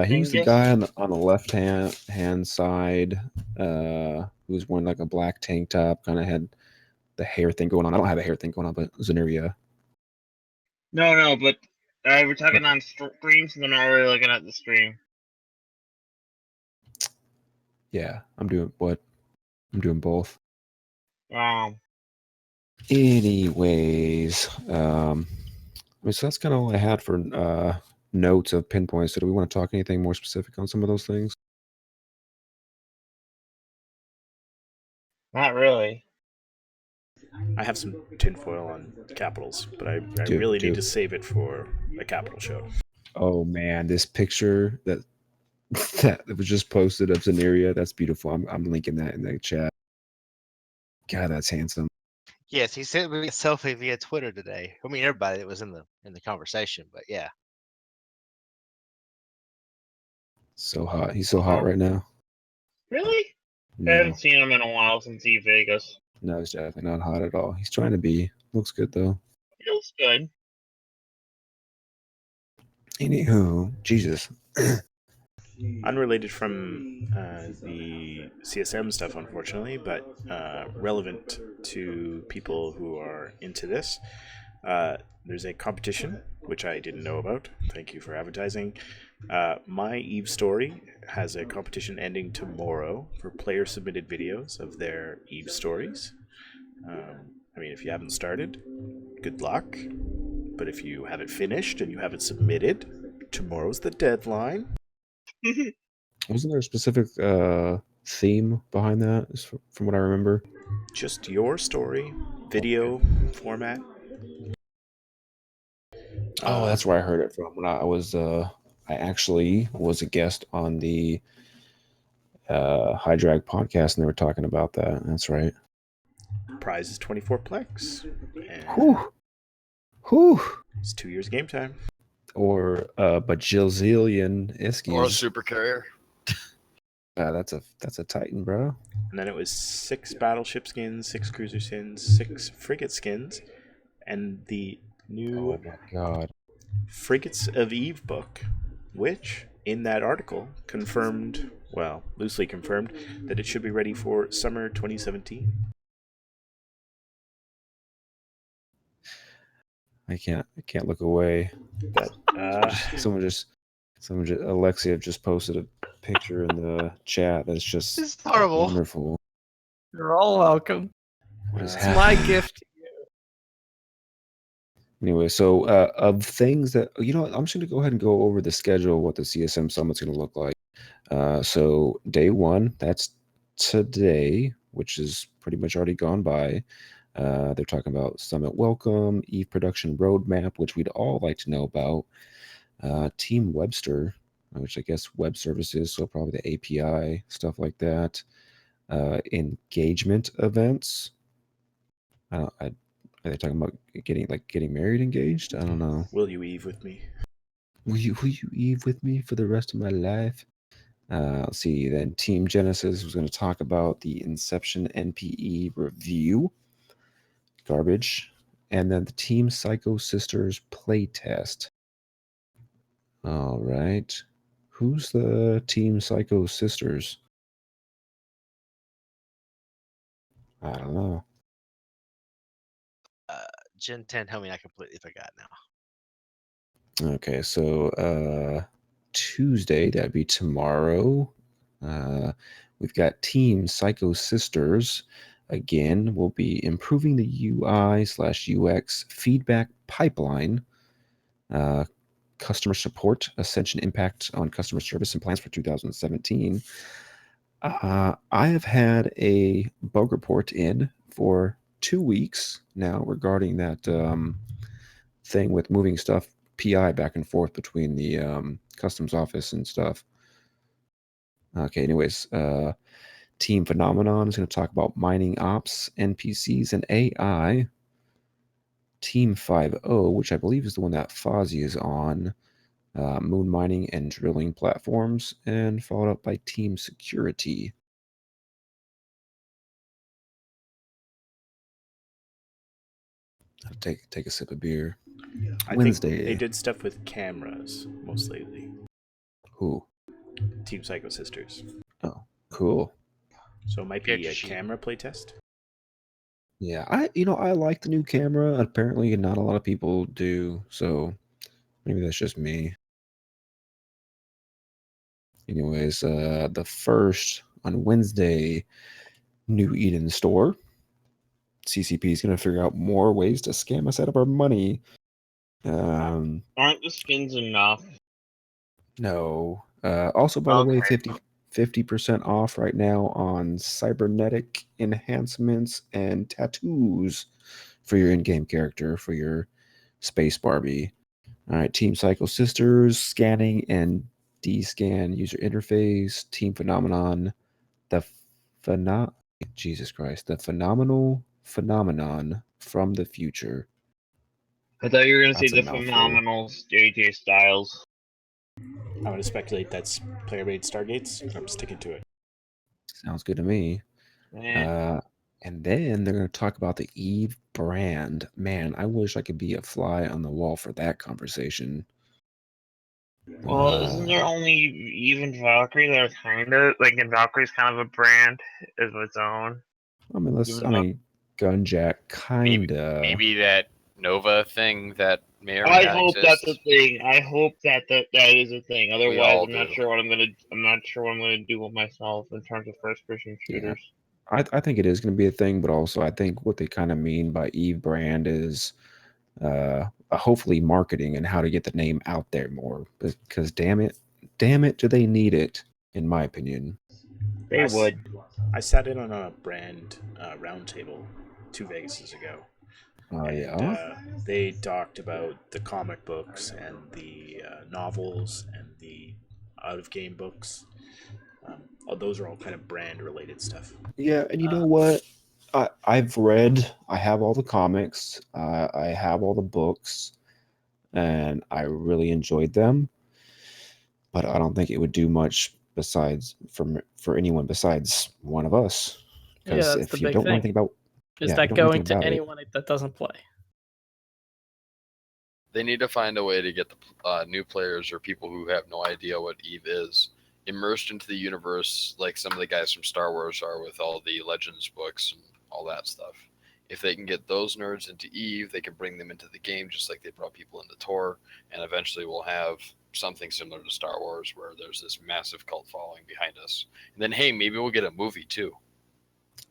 He was the Angus? guy on the left hand side, who was wearing like a black tank top, kind of had the hair thing going on. I don't have a hair thing going on, but Zeneria. No, but we're talking on streams, and then I'm already looking at the stream. Yeah, I'm doing what? I'm doing both. Anyways, I mean, so that's kind of all I had for notes of pinpoints. So do we want to talk anything more specific on some of those things? Not really. I have some tinfoil on capitals, but I Do- really do. need to save it for a capital show. Oh man, this picture that that was just posted of Zeneria, that's beautiful. I'm linking that in the chat. God, that's handsome. Yes, he sent me a selfie via Twitter today. I mean, everybody that was in the conversation, but yeah. So hot. He's so hot right now. Really? I No, haven't seen him in a while since Vegas. no, he's definitely not hot at all. He's trying to be. Looks good though. He looks good. Anywho, Jesus. Unrelated from the CSM stuff, unfortunately, but relevant to people who are into this. There's a competition, which I didn't know about. Thank you for advertising. My Eve Story has a competition ending tomorrow for player-submitted videos of their Eve stories. I mean, if you haven't started, good luck. But if you haven't finished and you haven't submitted, tomorrow's the deadline. Wasn't there a specific theme behind that, from what I remember? Just your story, video format. Oh, that's where I heard it from. When I actually was a guest on the High Drag podcast, and they were talking about that. That's right. Prize is 24 plex. And Whew. it's 2 years game time. Or bajillion Iskies. Or a super carrier. That's a Titan, bro. And then it was 6 battleship skins, 6 cruiser skins, 6 frigate skins, and the new Oh my god. Frigates of Eve book, which in that article confirmed, well, loosely confirmed, that it should be ready for summer 2017. I can't look away. Someone just Alexia just posted a picture in the chat that's just This is horrible. wonderful. You're all welcome. What is It's happening? my gift to you. Anyway, so of things that I'm just going to go ahead and go over the schedule of what the CSM Summit's going to look like. So day 1, that's today, which is pretty much already gone by. They're talking about Summit Welcome, Eve Production Roadmap, which we'd all like to know about. Team Webster, which I guess web services, so probably the API, stuff like that. Engagement events. Are they talking about getting married, engaged? I don't know. Will you Eve with me? Will you Eve with me for the rest of my life? Let's see. Then Team Genesis was going to talk about the Inception NPE review. Garbage. And then the Team Psycho Sisters playtest. All right. Who's the Team Psycho Sisters? I don't know. Gen 10, help me, I completely forgot now. Okay, so Tuesday, that'd be tomorrow. We've got Team Psycho Sisters. Again, we'll be improving the UI/UX feedback pipeline. customer support, Ascension Impact on customer service and plans for 2017. I have had a bug report in for 2 weeks now regarding that thing with moving stuff PI back and forth between the customs office and stuff. Okay, anyways, Team Phenomenon is going to talk about mining ops, NPCs, and AI. Team 5.0, which I believe is the one that Fozzie is on, moon mining and drilling platforms, and followed up by Team Security. I'll take a sip of beer. I Wednesday. think they did stuff with cameras most lately. Who? Team Psycho Sisters. Oh, cool. So it might be a Character sheet. camera playtest. Yeah, I like the new camera. Apparently, not a lot of people do, so maybe that's just me. Anyways, the first on Wednesday, New Eden store. CCP is going to figure out more ways to scam us out of our money. Aren't the skins enough? No. Also, by the way, Okay. 50% off right now on cybernetic enhancements and tattoos for your in-game character, for your Space Barbie. All right, Team Psycho Sisters, scanning and descan user interface, Team Phenomenon, the Jesus Christ, the phenomenal phenomenon from the future. I thought you were going to say That's a the mouthful. phenomenal JJ Styles. I'm going to speculate that's player-made Stargates, and I'm sticking to it. Sounds good to me. And then they're going to talk about the Eve brand. Man, I wish I could be a fly on the wall for that conversation. Well, isn't there only even Valkyrie that are kind of like, and Valkyrie's kind of a brand of its own? I mean, Gunjack, kinda. Maybe that Nova thing that may or may I not hope exist. that's a thing. I hope that is a thing. Otherwise, all I'm not do. sure what I'm gonna do with myself in terms of first-person shooters. I think it is going to be a thing, but also I think what they kind of mean by Eve brand is hopefully marketing and how to get the name out there more. Because damn it, do they need it? In my opinion, They would. I sat in on a brand roundtable 2 Vegases ago. They talked about the comic books and the novels and the out-of-game books. Those are all kind of brand-related stuff. Yeah, and you know what? I have all the comics, I have all the books, and I really enjoyed them. But I don't think it would do much besides for anyone besides one of us. Yeah, Because that's the if you big don't know thing. anything about, Is yeah, if you that don't know going anything to about it- anyone that doesn't play? They need to find a way to get the new players or people who have no idea what Eve is immersed into the universe, like some of the guys from Star Wars are with all the Legends books and all that stuff. If they can get those nerds into Eve, they can bring them into the game just like they brought people into Tor, and eventually we'll have something similar to Star Wars where there's this massive cult following behind us. And then, hey, maybe we'll get a movie too.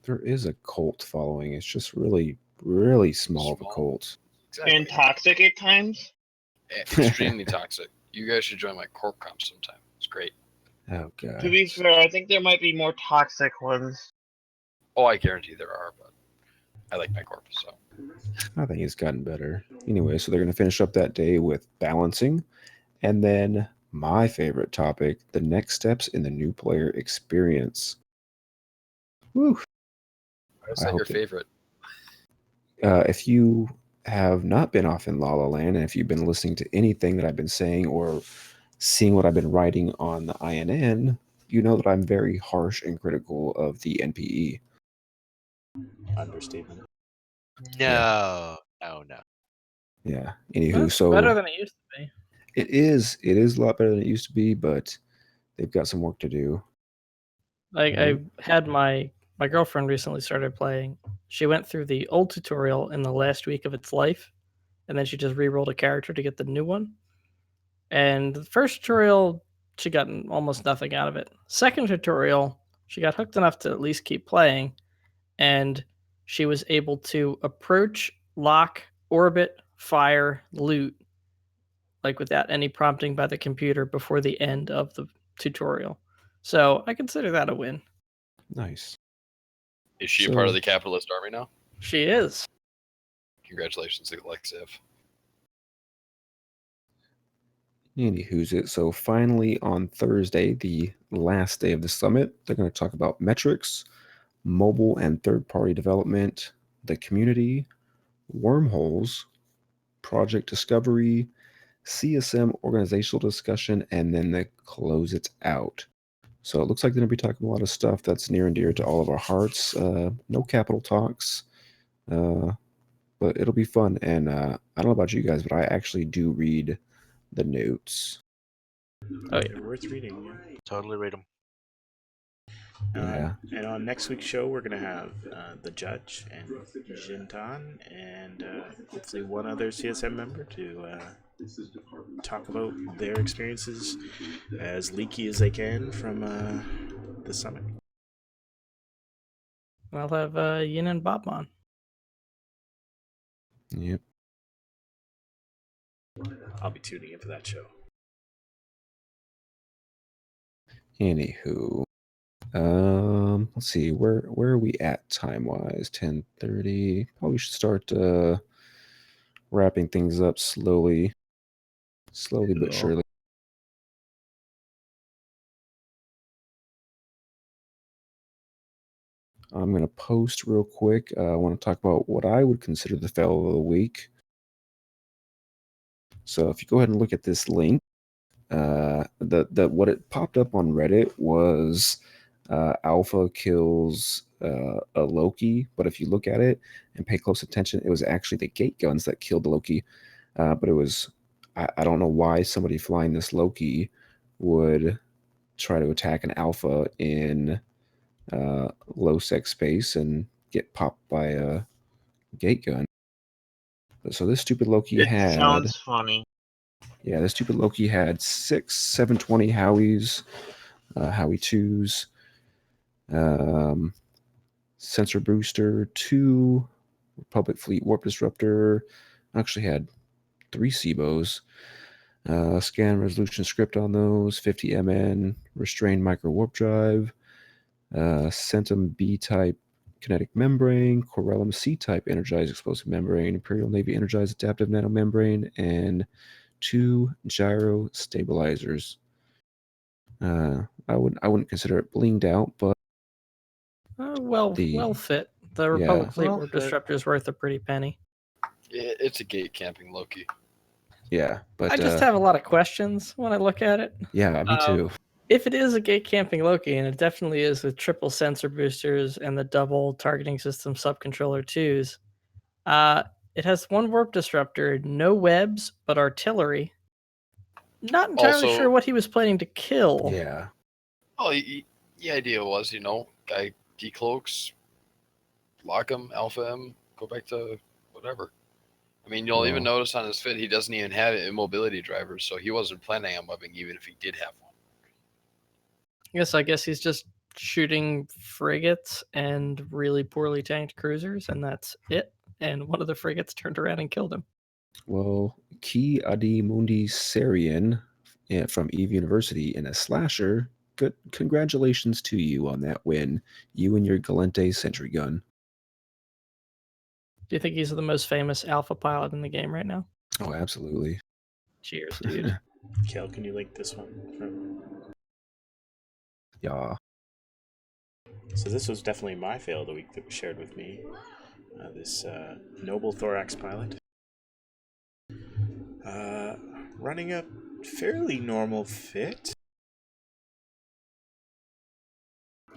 There is a cult following. It's just really, really small of a cult. Exactly. And toxic at times. Extremely toxic. You guys should join my Corp Comp sometime. It's great. Oh god. To be fair, I think there might be more toxic ones. Oh, I guarantee there are, but I like my Corp, so. I think it's gotten better. Anyway, so they're going to finish up that day with balancing. And then my favorite topic, the next steps in the new player experience. Woo. Why is that your favorite? If you have not been off in La La Land, and if you've been listening to anything that I've been saying or seeing what I've been writing on the INN, you know that I'm very harsh and critical of the NPE. Understatement. No. Yeah. Anywho, Well, it's so better than it used to be. it is a lot better than it used to be, but they've got some work to do. Like Mhm. I had my girlfriend recently started playing. She went through the old tutorial in the last week of its life, and then she just re-rolled a character to get the new one. And the first tutorial, she got almost nothing out of it. Second tutorial, she got hooked enough to at least keep playing, and she was able to approach, lock, orbit, fire, loot like without any prompting by the computer before the end of the tutorial. So I consider that a win. Nice. Is she a part of So- the capitalist army now? She is. Congratulations, Alexiv. Anywho's it. So finally on Thursday, the last day of the summit, they're going to talk about metrics, mobile and third-party development, the community, wormholes, project discovery, CSM organizational discussion, and then they close it out. So it looks like they're going to be talking a lot of stuff that's near and dear to all of our hearts. No capital talks, but it'll be fun. And I don't know about you guys, but I actually do read the notes. Oh, yeah. They're worth reading. Yeah. Totally read them. Yeah. And on next week's show, we're going to have the judge and Jintan and hopefully one other CSM member to talk about their experiences as leaky as they can from the summit. I'll have Yin and Bob on. Yep. I'll be tuning in for that show. Anywho, let's see, where are we at time wise? 10:30. Probably should start wrapping things up slowly but Cool. surely. I'm gonna post real quick. I want to talk about what I would consider the fail of the week. So if you go ahead and look at this link, what it popped up on Reddit was Alpha kills a Loki, but if you look at it and pay close attention, it was actually the gate guns that killed Loki. But it was I don't know why somebody flying this Loki would try to attack an Alpha in low sec space and get popped by a gate gun. So this stupid Loki It had sounds funny. Yeah, this stupid Loki had 6 720 Howies, Howie 2s, sensor booster, 2 Republic Fleet Warp Disruptor, actually had 3 SIBOs, scan resolution script on those, 50 MN, restrained micro warp drive, Centum B-type kinetic membrane, Corellum C-type energized explosive membrane, Imperial Navy energized adaptive nanomembrane, and 2 gyro stabilizers. I wouldn't consider it blinged out, but Well fit. The Yeah. Republic Fleet Well Warp fit. Disruptor is worth a pretty penny. It's a gate camping Loki. yeah, but I just have a lot of questions when I look at it. yeah, me too. If it is a gate camping Loki, and it definitely is with triple sensor boosters and the double targeting system subcontroller 2s, it has 1 warp disruptor, no webs, but artillery. Not entirely Also- sure what he was planning to kill. Yeah, Oh, the idea was, guy decloaks, lock him, alpha him, go back to whatever. I mean, you'll even Well- notice on his fit, he doesn't even have immobility drivers, so he wasn't planning on webbing even if he did have one. I guess he's just shooting frigates and really poorly tanked cruisers, and that's it. And one of the frigates turned around and killed him. well, Ki Adi Mundi Sarian from Eve University in a slasher. Good, congratulations to you on that win. You and your Galente sentry gun. Do you think he's the most famous alpha pilot in the game right now? Oh, absolutely. Cheers, dude. Kel, can you link this one? Yeah. So this was definitely my fail of the week that was shared with me. This noble thorax pilot. Running a fairly normal fit.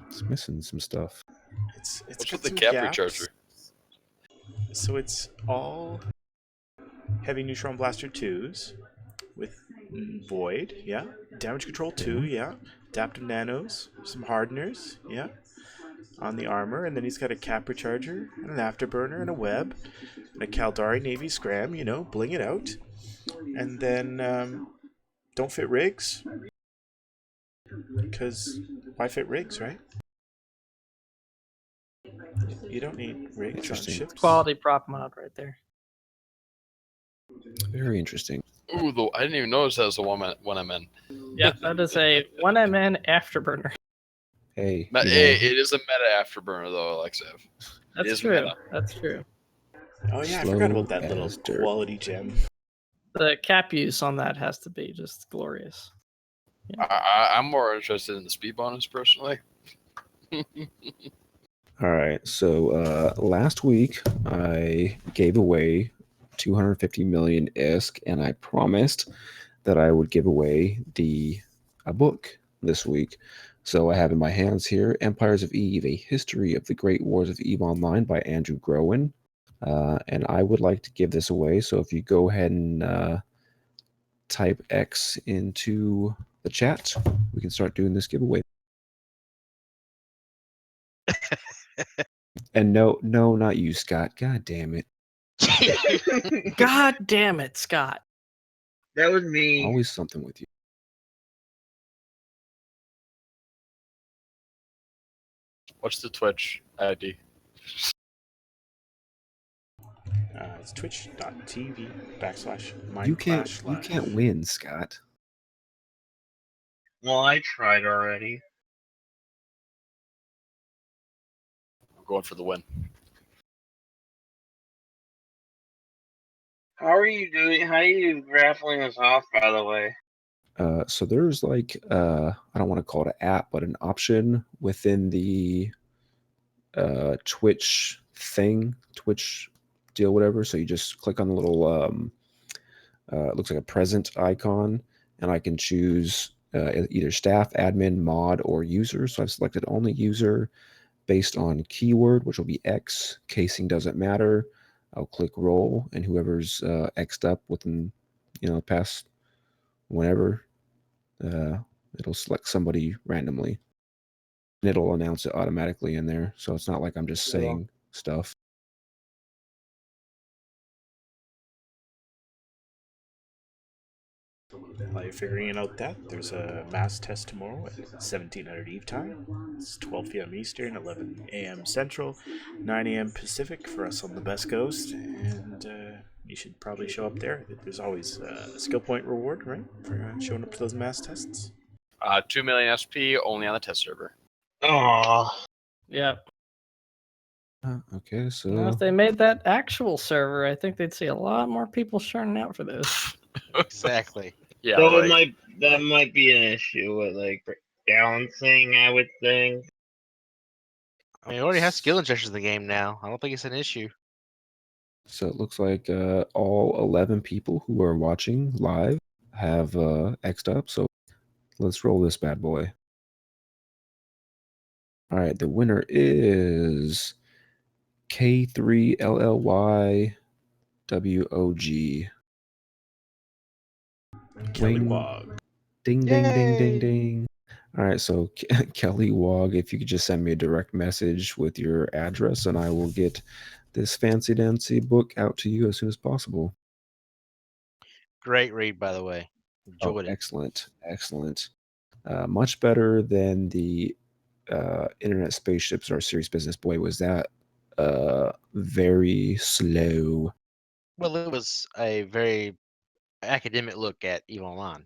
It's missing some stuff. It's What's got with the some Capri gaps. charger? So it's all heavy neutron blaster 2s with void, yeah. Damage control 2, yeah. Adaptive nanos, some hardeners, yeah. On the armor, and then he's got a Capri charger, and an afterburner, and a web, and a Caldari Navy scram, bling it out. And then don't fit rigs, because why fit rigs, right? You don't need rigs on Interesting. ships. Quality prop mod right there. Very interesting. Ooh, I didn't even notice that was a one MN. Yeah, that is a 1MN afterburner. Hey, Hey, it is a meta afterburner though, Alexev. That's is true. meta. That's true. Oh yeah, I Slow forgot about that little as dirt. quality gem. The cap use on that has to be just glorious. I'm more interested in the speed bonus personally. All right. So last week I gave away 250 million ISK, and I promised that I would give away a book this week. So I have in my hands here Empires of Eve, A History of the Great Wars of Eve Online by Andrew Groen. And I would like to give this away. So if you go ahead and type X into the chat, we can start doing this giveaway. And no, not you, Scott. God damn it. God damn it, Scott. That was me. Always something with you. What's the Twitch ID? It's twitch.tv/Minecraft You can't Live. win, Scott. Well, I tried already. I'm going for the win. How are you doing? How are you raffling us off, by the way? So there's like I don't want to call it an app, but an option within the Twitch thing, Twitch deal, whatever. So you just click on the little it looks like a present icon, and I can choose either staff, admin, mod, or user. So I've selected only user based on keyword, which will be X. Casing doesn't matter. I'll click roll, and whoever's X'd up within past whenever, it'll select somebody randomly. And it'll announce it automatically in there, so it's not like I'm just saying stuff. While you're figuring out that, there's a mass test tomorrow at 1700 Eve time. It's 12 p.m. Eastern, 11 a.m. Central, 9 a.m. Pacific for us on the Best Coast, and you should probably show up there. There's always a skill point reward, right, for showing up to those mass tests. 2 million SP only on the test server. Aww. Yeah. Okay, so Now, if they made that actual server, I think they'd see a lot more people churning out for this. Exactly. Yeah, So like, that might be an issue with like balancing, I would think. I mean, it already has skill injections in the game now. I don't think it's an issue. So it looks like all 11 people who are watching live have X'd up. So let's roll this bad boy. All right, the winner is K3LLYWOG. Kelly Wing. Wog. Ding, ding, ding, ding, Yay! ding. All right, so Kelly Wog, if you could just send me a direct message with your address, and I will get this fancy dancy book out to you as soon as possible. Great read, by the way. Enjoyed it. Excellent, excellent. Much better than the Internet Spaceships or Serious Business. Boy, was that very slow. Well, it was a very academic look at EVE Online.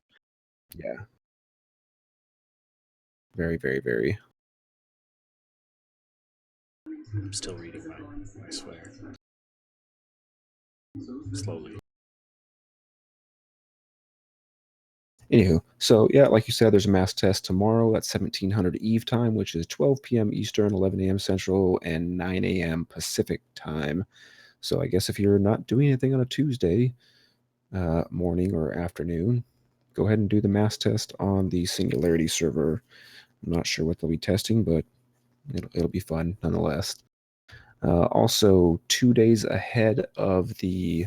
Yeah. Very, very, very. I'm still reading mine, I swear. Slowly. Anywho, so yeah, like you said, there's a mass test tomorrow at 1700 Eve time, which is 12 p.m. Eastern, 11 a.m. Central, and 9 a.m. Pacific time. So I guess if you're not doing anything on a Tuesday morning or afternoon, go ahead and do the mass test on the Singularity server. I'm not sure what they'll be testing, but it'll be fun nonetheless. Also, 2 days ahead of the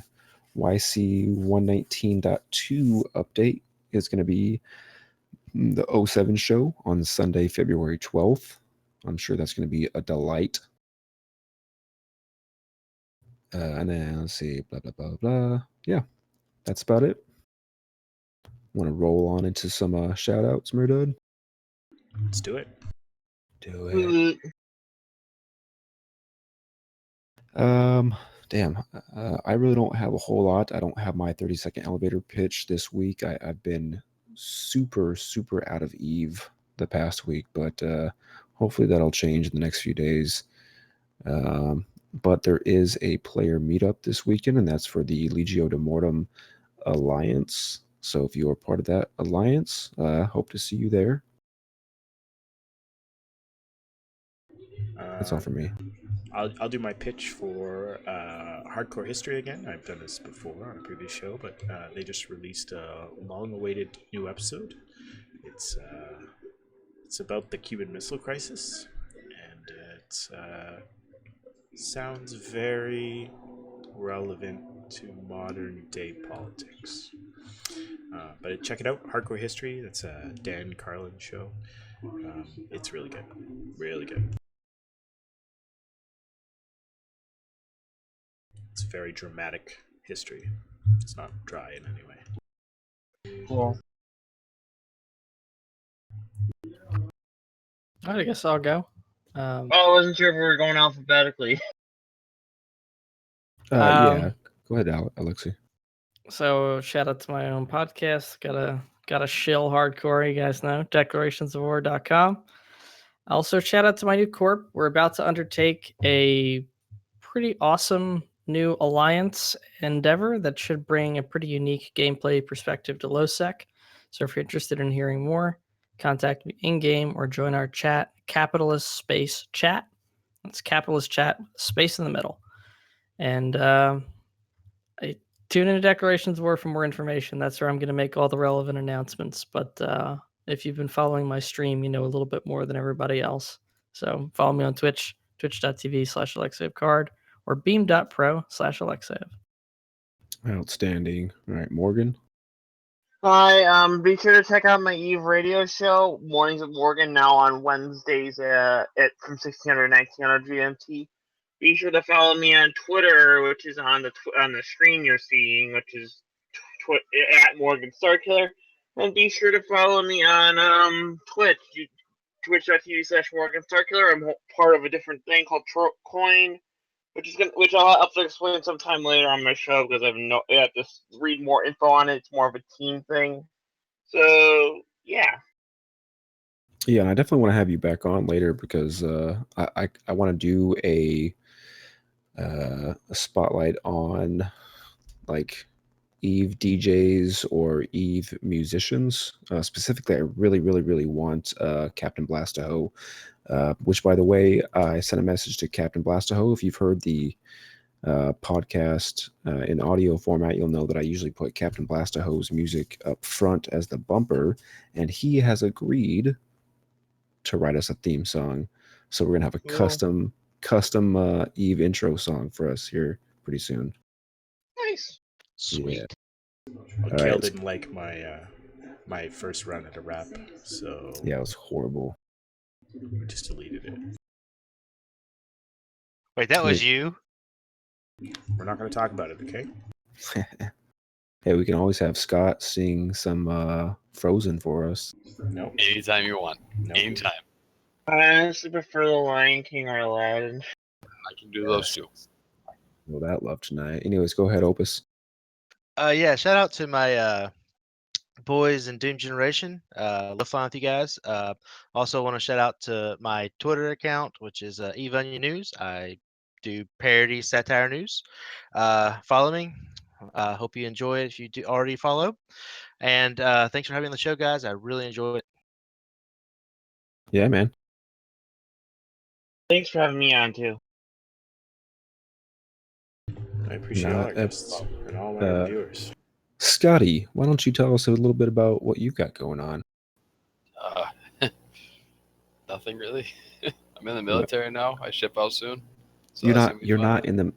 YC 119.2 update is going to be the 07 show on Sunday, February 12th. I'm sure that's going to be a delight. And then let's see, blah, blah, blah, blah. Yeah, that's about it. Want to roll on into some shout outs, Murdud? Let's do it. Do it. Damn, I really don't have a whole lot. I don't have my 30-second elevator pitch this week. I've been super, super out of Eve the past week, but hopefully that'll change in the next few days. But there is a player meetup this weekend, and that's for the Legio de Mortem Alliance. So if you are part of that alliance, hope to see you there. That's all for me. I'll do my pitch for Hardcore History again. I've done this before on a previous show, but they just released a long-awaited new episode. It's about the Cuban Missile Crisis, and it sounds very relevant to modern day politics. But check it out, Hardcore History. That's a Dan Carlin show. It's really good, really good. It's very dramatic history. It's not dry in any way. Cool. All right, I guess I'll go. Oh, I wasn't sure if we were going alphabetically. Yeah, go ahead, Alexi. So shout out to my own podcast. Gotta shill hardcore, you guys know, declarationsofwar.com. Also shout out to my new corp. We're about to undertake a pretty awesome new alliance endeavor that should bring a pretty unique gameplay perspective to LowSec. So if you're interested in hearing more, contact me in-game or join our chat, Capitalist Space Chat. It's Capitalist Chat, space in the middle. And tune into Declarations of War for more information. That's where I'm going to make all the relevant announcements. But if you've been following my stream, you know a little bit more than everybody else. So follow me on Twitch, twitch.tv/AlexeevCard or beam.pro/Alexeev. Outstanding. All right, Morgan. Hi, be sure to check out my Eve radio show, Mornings with Morgan, now on Wednesdays from 1600 to 1900 GMT. Be sure to follow me on Twitter, which is on the screen you're seeing, which is at Morgan Starkiller. And be sure to follow me on Twitch, twitch.tv/Morgan Starkiller. I'm part of a different thing called Coin, which I'll have to explain sometime later on my show because I have to read more info on it. It's more of a team thing. So yeah. Yeah, and I definitely want to have you back on later because I want to do a spotlight on like Eve DJs or Eve musicians. Specifically, I really, really, really want Captain Blastaho, which, by the way, I sent a message to Captain Blastaho. If you've heard the podcast in audio format, you'll know that I usually put Captain Blastaho's music up front as the bumper, and he has agreed to write us a theme song. So we're gonna have a Cool. custom Eve intro song for us here pretty soon. Nice. Sweet. Yeah. Well, All Kale right. didn't like my first run at a rap, so Yeah, it was horrible. we just deleted it. Wait, that was you? We're not going to talk about it, okay? Hey, we can always have Scott sing some Frozen for us. No. Anytime you want. No. Anytime. I honestly prefer The Lion King or Aladdin. I can do those too. Well, that love tonight. Anyways, go ahead, Opus. Yeah, shout out to my boys in Doom Generation. Love fun with you guys. Also want to shout out to my Twitter account, which is Eve Onion News. I do parody satire news. Follow me. Hope you enjoy it if you do already follow. And thanks for having me on the show, guys. I really enjoy it. Yeah, man. Thanks for having me on too. I appreciate all our guests and all my reviewers. Scotty, why don't you tell us a little bit about what you've got going on? Nothing really. I'm in the military now. I ship out soon. So You're that's not. gonna be You're fun. not in the.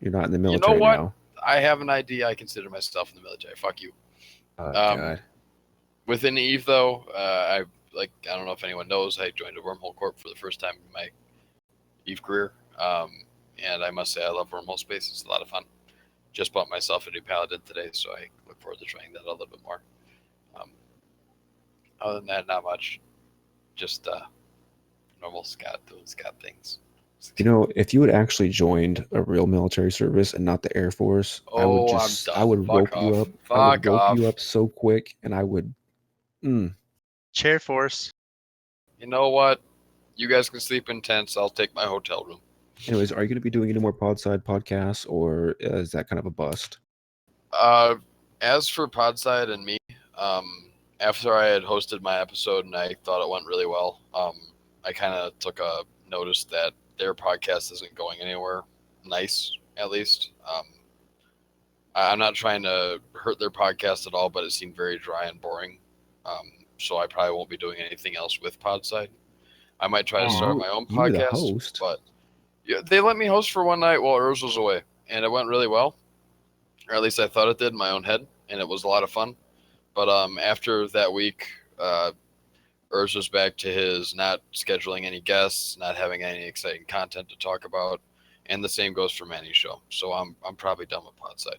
You're not in the You know military what? now. I have an idea. I consider myself in the military. Fuck you. Oh, God. Within Eve, though, I don't know if anyone knows, I joined a Wormhole Corp for the first time in my Eve career. And I must say I love Wormhole Space. It's a lot of fun. Just bought myself a new Paladin today, so I look forward to trying that a little bit more. Other than that, not much. Just normal Scott doing Scott things. You know, if you had actually joined a real military service and not the Air Force, I would Oh, I'm just, I done. would Fuck rope you off. up. I would Fuck rope you off. up so quick, and I would. Chair force. You know what? You guys can sleep in tents. I'll take my hotel room. Anyways, are you going to be doing any more Podside podcasts, or is that kind of a bust? As for Podside and me, after I had hosted my episode and I thought it went really well, I kind of took a notice that their podcast isn't going anywhere nice, at least. I'm not trying to hurt their podcast at all, but it seemed very dry and boring. So I probably won't be doing anything else with Podside. I might try to start my own You were the podcast, host. but yeah, they let me host for one night while Urs was away, and it went really well, or at least I thought it did in my own head, and it was a lot of fun. But after that week, Urs was back to his not scheduling any guests, not having any exciting content to talk about, and the same goes for Manny's show. So I'm probably done with Podside.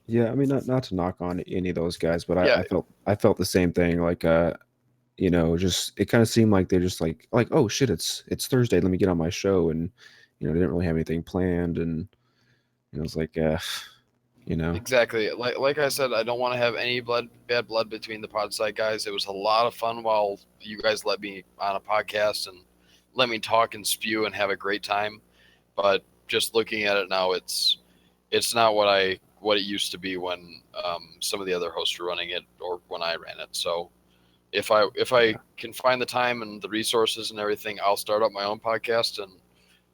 Yeah, I mean, not to knock on any of those guys, but Yeah. I felt the same thing. Like, you know, just it kind of seemed like they're just like, oh shit, it's Thursday. Let me get on my show, and you know, they didn't really have anything planned, and it was like, you know, Exactly. Like I said, I don't want to have any bad blood between the Podside guys. It was a lot of fun while you guys let me on a podcast and let me talk and spew and have a great time. But just looking at it now, it's not what it used to be when some of the other hosts were running it or when I ran it. So if I can find the time and the resources and everything, I'll start up my own podcast and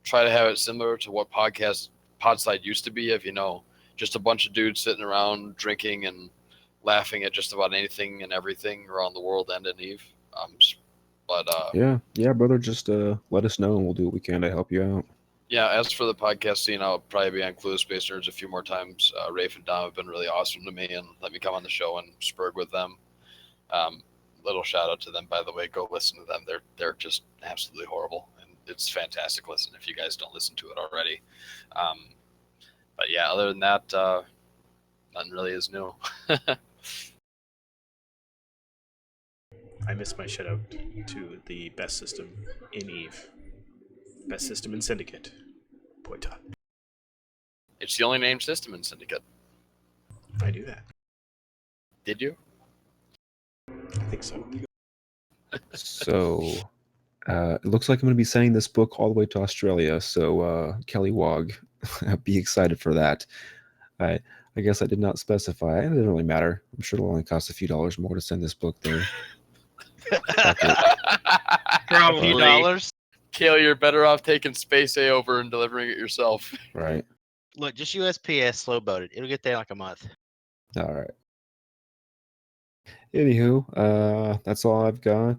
try to have it similar to what Podside used to be. If you know, just a bunch of dudes sitting around drinking and laughing at just about anything and everything around the world and in Eve. But yeah, brother, just let us know, and we'll do what we can to help you out. yeah, as for the podcast scene, I'll probably be on Clueless Space Nerds a few more times. Rafe and Dom have been really awesome to me and let me come on the show and spurg with them. Little shout out to them, by the way. Go listen to them. They're just absolutely horrible, and it's fantastic. Listen if you guys don't listen to it already. But yeah, other than that, nothing really is new. I missed my shout out to the best system in Eve. Best system in Syndicate. Poitot. It's the only named system in Syndicate. I knew that. Did you? I think so. So, it looks like I'm going to be sending this book all the way to Australia. So, Kelly Wog, be excited for that. I guess I did not specify. It doesn't really matter. I'm sure it'll only cost a few dollars more to send this book there. Probably. $2. Kale, you're better off taking Space A over and delivering it yourself. Right. Look, just USPS slow boated. It'll get there in like a month. All right. Anywho, that's all I've got.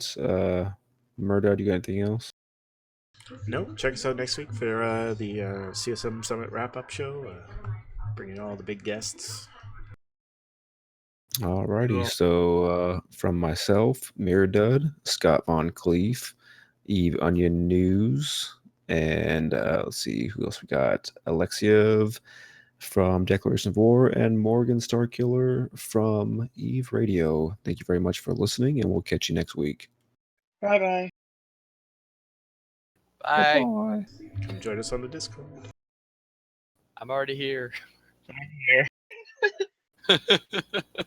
Murda, do you got anything else? No, check us out next week for the CSM Summit wrap-up show. Bringing all the big guests. Alrighty. Cool. So, from myself, Miradud, Scott Von Cleef, Eve Onion News, and let's see who else we got. Alexiev from Declaration of War, and Morgan Starkiller from Eve Radio. Thank you very much for listening, and we'll catch you next week. Bye-bye. Bye. Bye. Come join us on the Discord. I'm already here. I'm here.